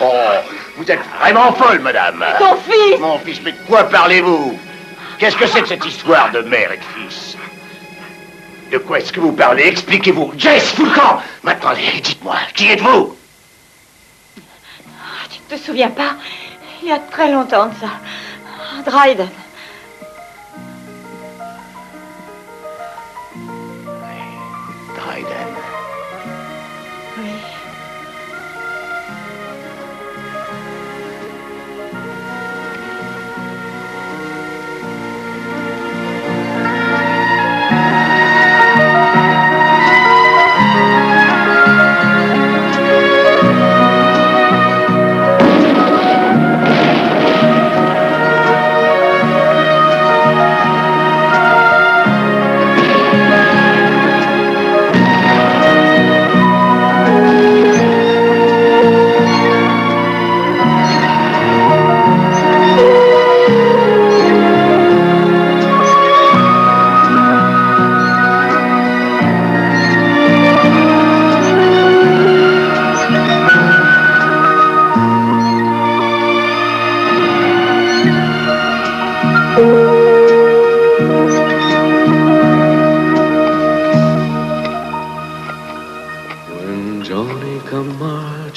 Oh, vous êtes vraiment folle, madame. Ton fils. Mon fils, mais de quoi parlez-vous? Qu'est-ce que c'est que cette histoire de mère et de fils? De quoi est-ce que vous parlez? Expliquez-vous. Jess, fous le camp. Maintenant, allez, dites-moi, qui êtes-vous? Tu ne te souviens pas? Il y a très longtemps de ça. Dryden. Dryden. Oui.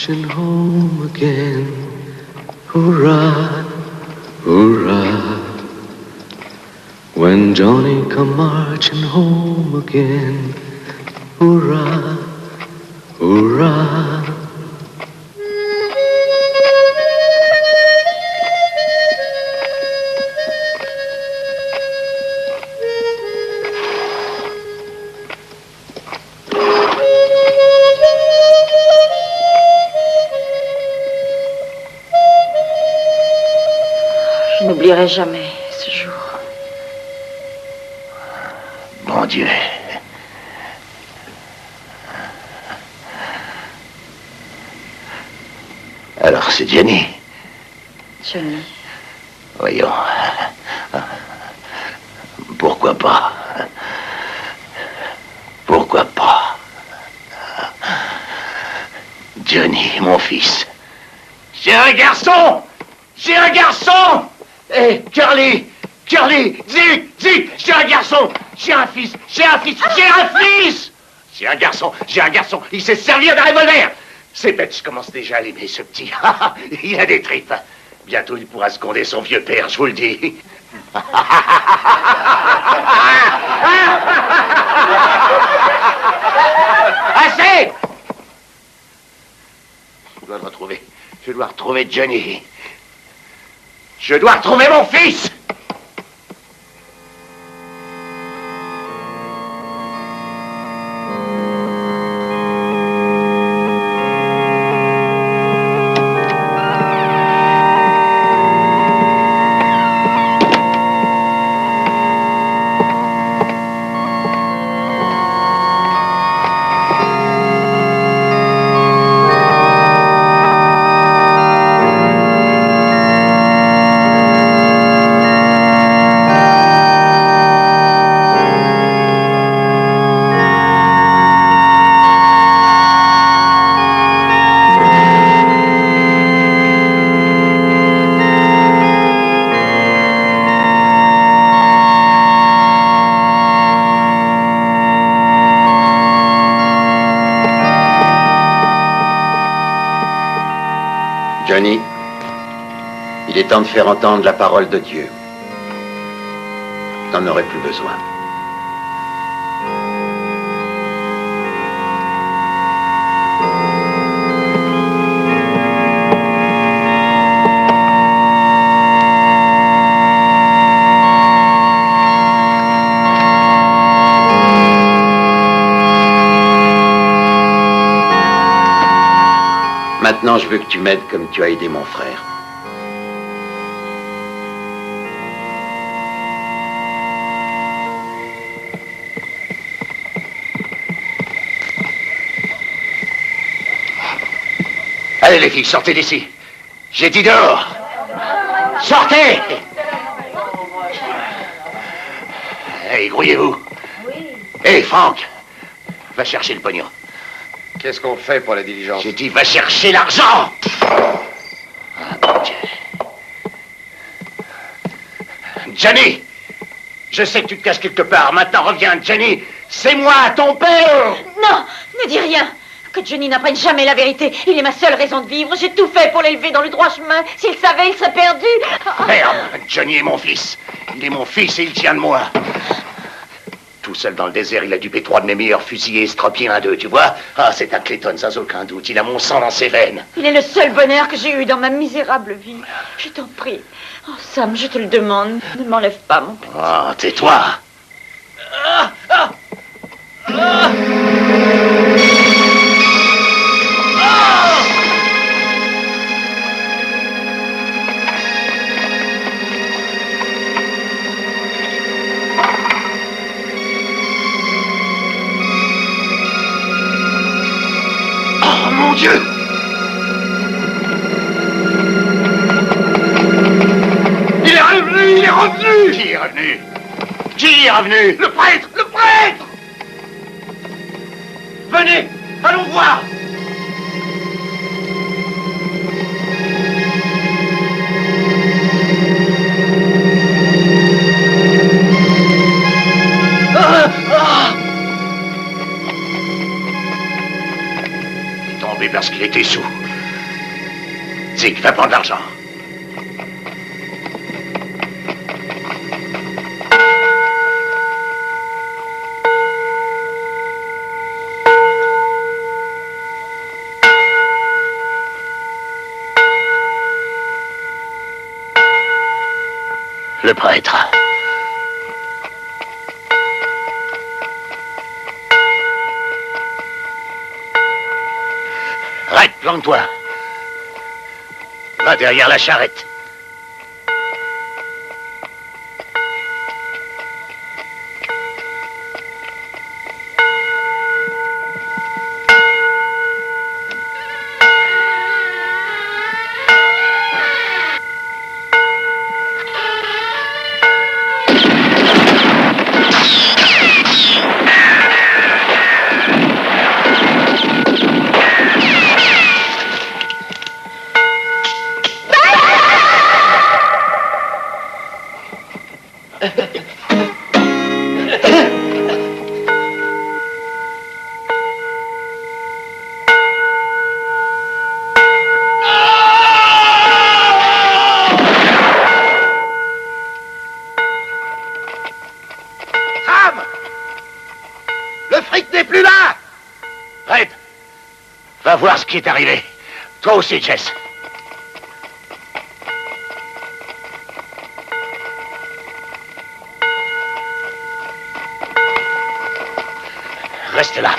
marching home again. Hurrah, hurrah. When Johnny come marching home again. Hurrah, hurrah. Je n'oublierai jamais ce jour. Mon Dieu. Alors, c'est Jenny. Johnny. Voyons. Pourquoi pas? Pourquoi pas? Johnny, mon fils. J'ai un garçon! J'ai un garçon! Hé, Curly! Curly! Zig! Zig! J'ai un garçon! J'ai un fils! J'ai un fils! J'ai un fils! J'ai un garçon! J'ai un garçon! Il sait se servir d'un revolver! C'est bête, je commence déjà à l'aimer, ce petit. Il a des tripes. Bientôt, il pourra seconder son vieux père, je vous le dis. Assez! Je dois le retrouver. Je dois retrouver Johnny. Je dois retrouver mon fils! Johnny, il est temps de faire entendre la parole de Dieu. T'en aurais plus besoin. Maintenant, je veux que tu m'aides comme tu as aidé mon frère. Allez, les filles, sortez d'ici. J'ai dit dehors. Sortez! Hey, grouillez-vous. Hey, Franck, va chercher le pognon. Qu'est-ce qu'on fait pour la diligence? J'ai dit, va chercher l'argent! Ah, mon Dieu. Johnny! Je sais que tu te caches quelque part. Maintenant, reviens, Johnny. C'est moi, ton père! Non, ne dis rien. Que Johnny n'apprenne jamais la vérité. Il est ma seule raison de vivre. J'ai tout fait pour l'élever dans le droit chemin. S'il savait, il serait perdu. Merde, Johnny est mon fils. Il est mon fils et il tient de moi. Tout seul dans le désert, il a dupé 3 de mes meilleurs fusillés et estropié un d'eux, tu vois? Ah, c'est un Clayton, sans aucun doute. Il a mon sang dans ses veines. Il est le seul bonheur que j'ai eu dans ma misérable vie. Je t'en prie. Oh, Sam, je te le demande. Ne m'enlève pas, mon petit. Ah, tais-toi. Oh, mon Dieu! Il est revenu! Il est revenu! Qui est revenu? Qui est revenu? Le prêtre! Le prêtre! Venez! Allons voir! Il est tombé parce qu'il était sous. Zig, va prendre l'argent. Le prêtre. Red, plante-toi. Va derrière la charrette. Va voir ce qui est arrivé. Toi aussi, Jess. Reste là.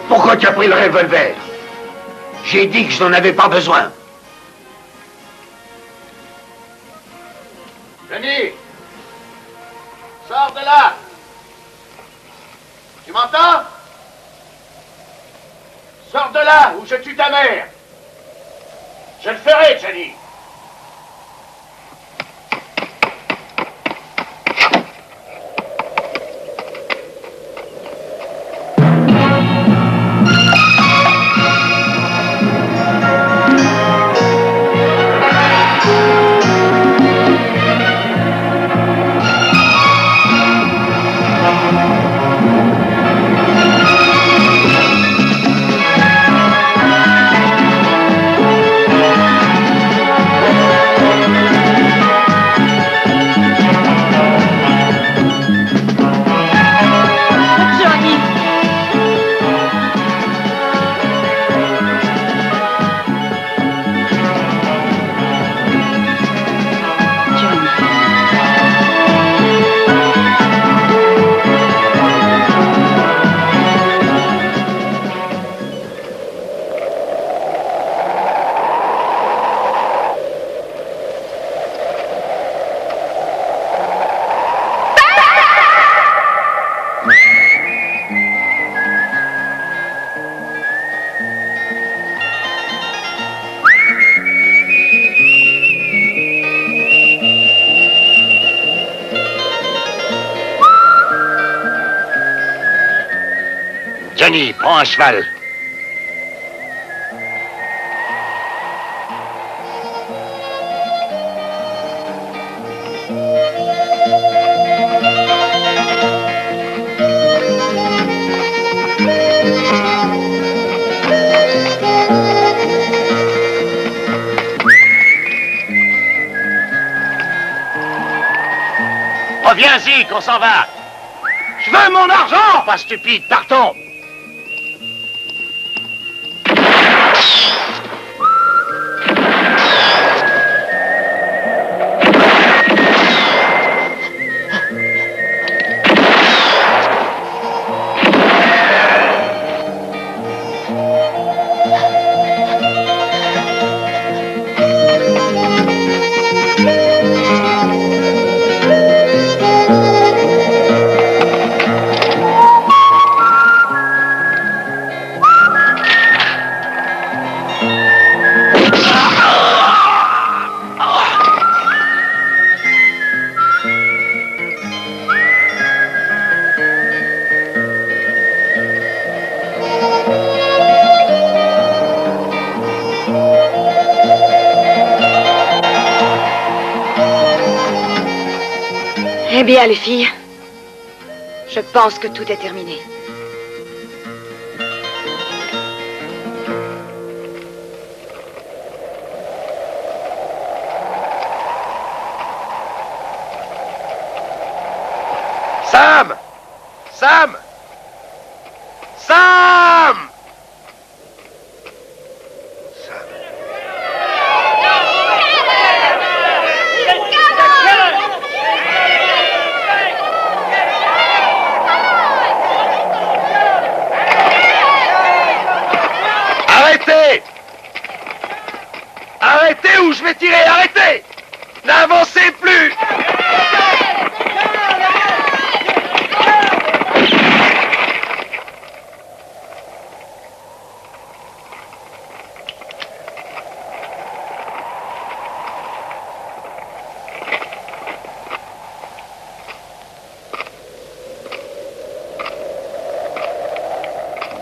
Pourquoi tu as pris le revolver? J'ai dit que je n'en avais pas besoin. Johnny! Sors de là! Tu m'entends? Sors de là ou je tue ta mère! Je le ferai, Johnny! Johnny, prends un cheval. Reviens, Zik, on s'en va. Je veux mon argent! Pas stupide, partons. Eh bien, les filles, je pense que tout est terminé. Sam! Sam! Sam! Arrêtez! Arrêtez ou je vais tirer! Arrêtez! N'avancez plus!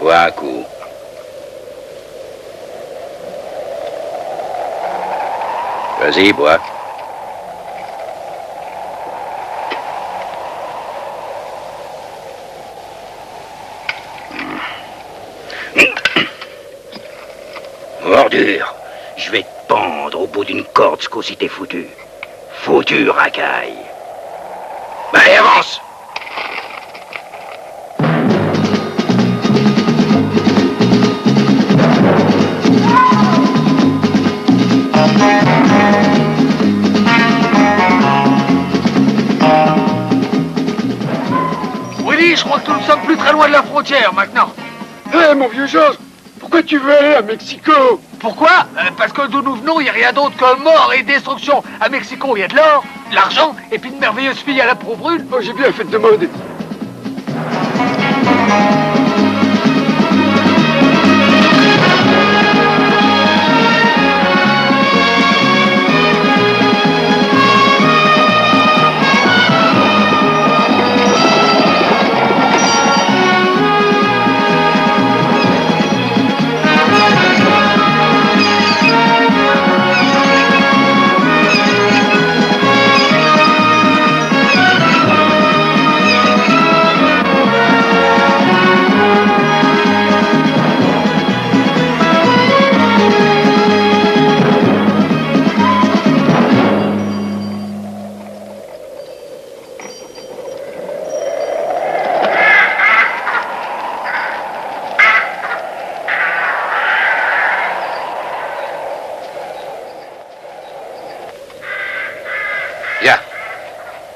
Bois un coup. Vas-y, bois. Ordure, je vais te pendre au bout d'une corde, ce qu'aussi t'es foutu. Foutu, racaille. Allez, avance! Willy, je crois que nous ne sommes plus très loin de la frontière maintenant. Hé, mon vieux Georges, pourquoi tu veux aller à Mexico? Pourquoi? Parce que d'où nous venons, il n'y a rien d'autre que mort et destruction. À Mexico, il y a de l'or, de l'argent, et puis de merveilleuses filles à la peau brune. Oh, j'ai bien fait de demander.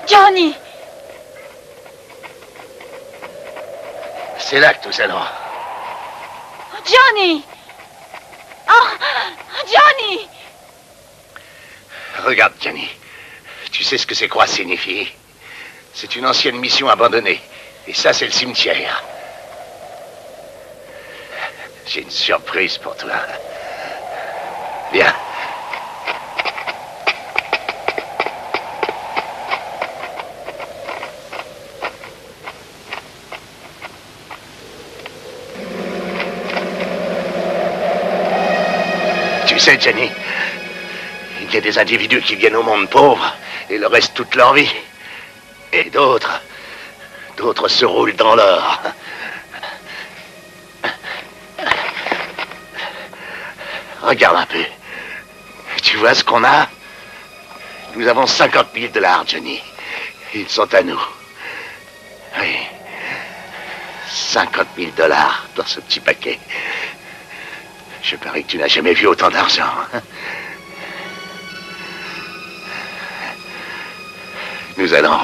Johnny! C'est là que nous allons. Johnny! Oh! Johnny! Regarde, Johnny. Tu sais ce que ces croix signifient? C'est une ancienne mission abandonnée. Et ça, c'est le cimetière. J'ai une surprise pour toi. Viens. Tu sais, Jenny, il y a des individus qui viennent au monde pauvre et le restent toute leur vie. Et d'autres se roulent dans l'or. Regarde un peu. Tu vois ce qu'on a? Nous avons 50 000 $, Johnny. Ils sont à nous. Oui. 50 000 $ dans ce petit paquet. Je parie que tu n'as jamais vu autant d'argent. Nous allons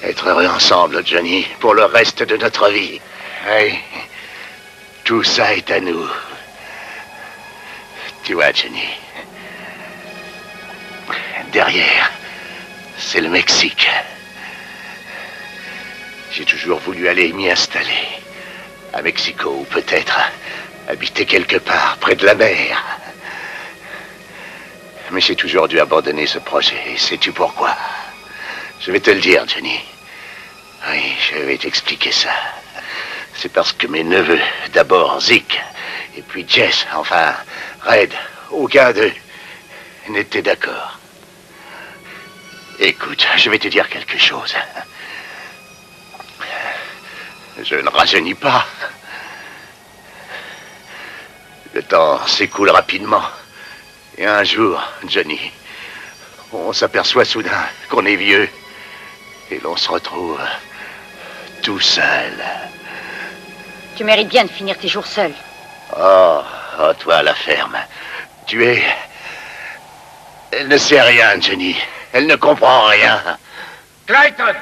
être heureux ensemble, Johnny, pour le reste de notre vie. Oui. Tout ça est à nous. Tu vois, Johnny. Derrière, c'est le Mexique. J'ai toujours voulu aller m'y installer. À Mexico, ou peut-être habiter quelque part près de la mer. Mais j'ai toujours dû abandonner ce projet. Et sais-tu pourquoi? Je vais te le dire, Johnny. Oui, je vais t'expliquer ça. C'est parce que mes neveux, d'abord Zeke, et puis Jess, enfin Red, aucun d'eux n'était d'accord. Écoute, je vais te dire quelque chose. Je ne rajeunis pas. Le temps s'écoule rapidement. Et un jour, Johnny, on s'aperçoit soudain qu'on est vieux. Et l'on se retrouve tout seul. Tu mérites bien de finir tes jours seul. Oh, toi, la ferme. Tu es... Elle ne sait rien, Johnny. Elle ne comprend rien. Clayton!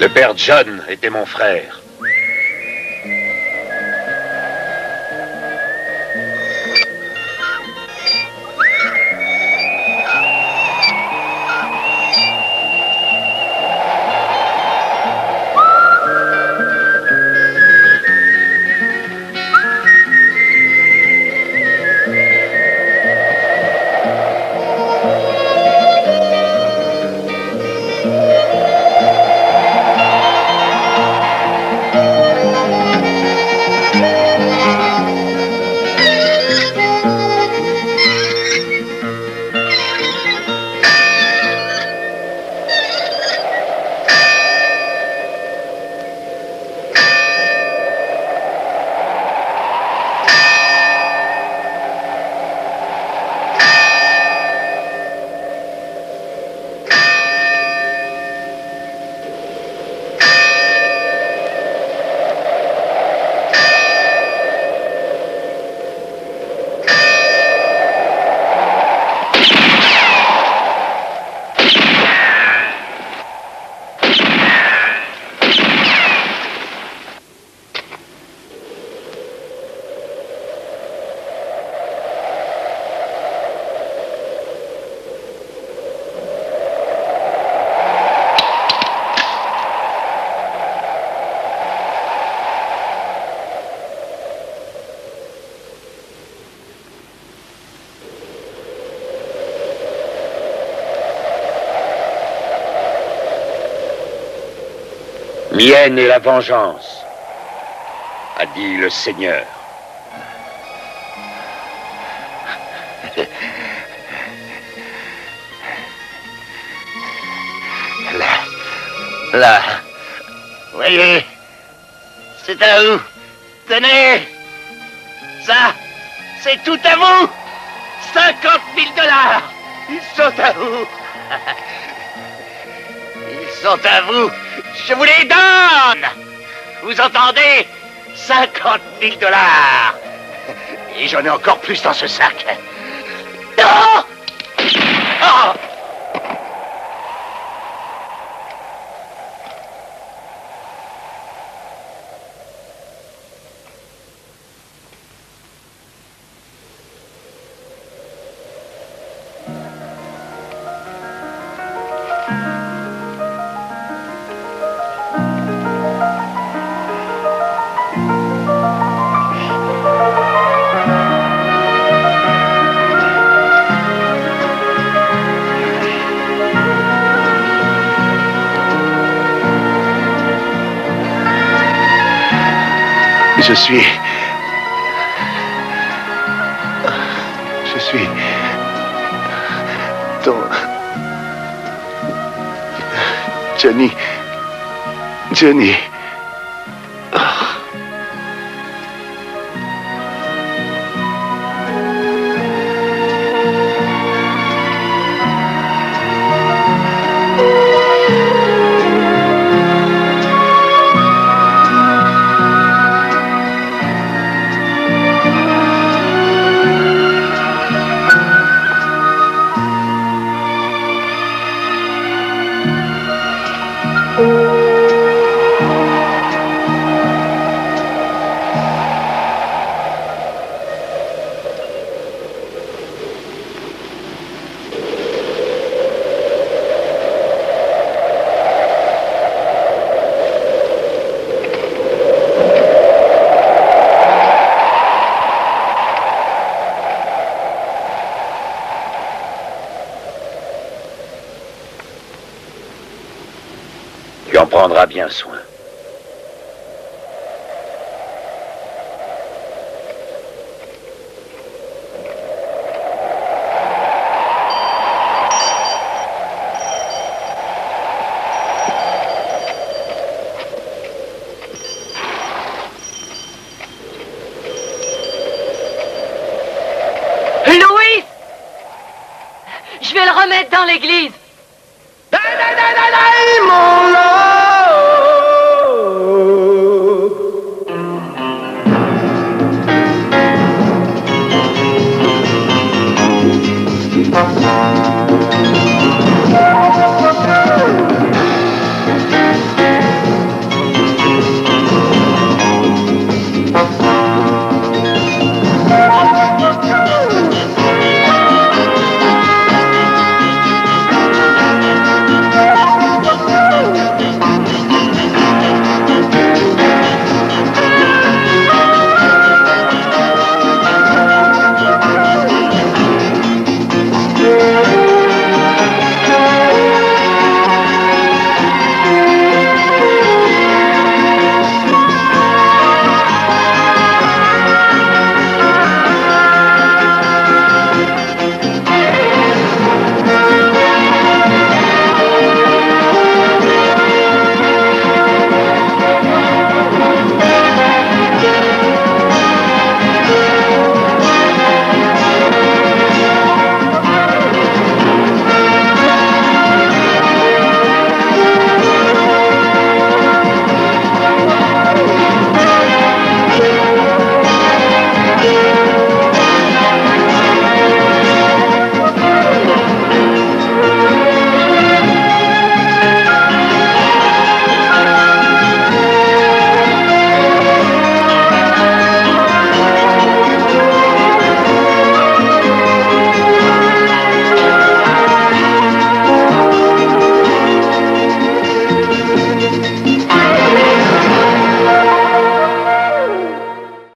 Le père John était mon frère. Mienne est la vengeance, a dit le Seigneur. Là, voyez, c'est à vous. Tenez, ça, c'est tout à vous. 50 000 $. Ils sont à vous. Ils sont à vous. Je vous les donne. Vous entendez? 50 000 $. Et j'en ai encore plus dans ce sac. Non! Oh! Je suis ton Johnny. Tu en prendras bien soin. Louis! Je vais le remettre dans l'église. Mon love.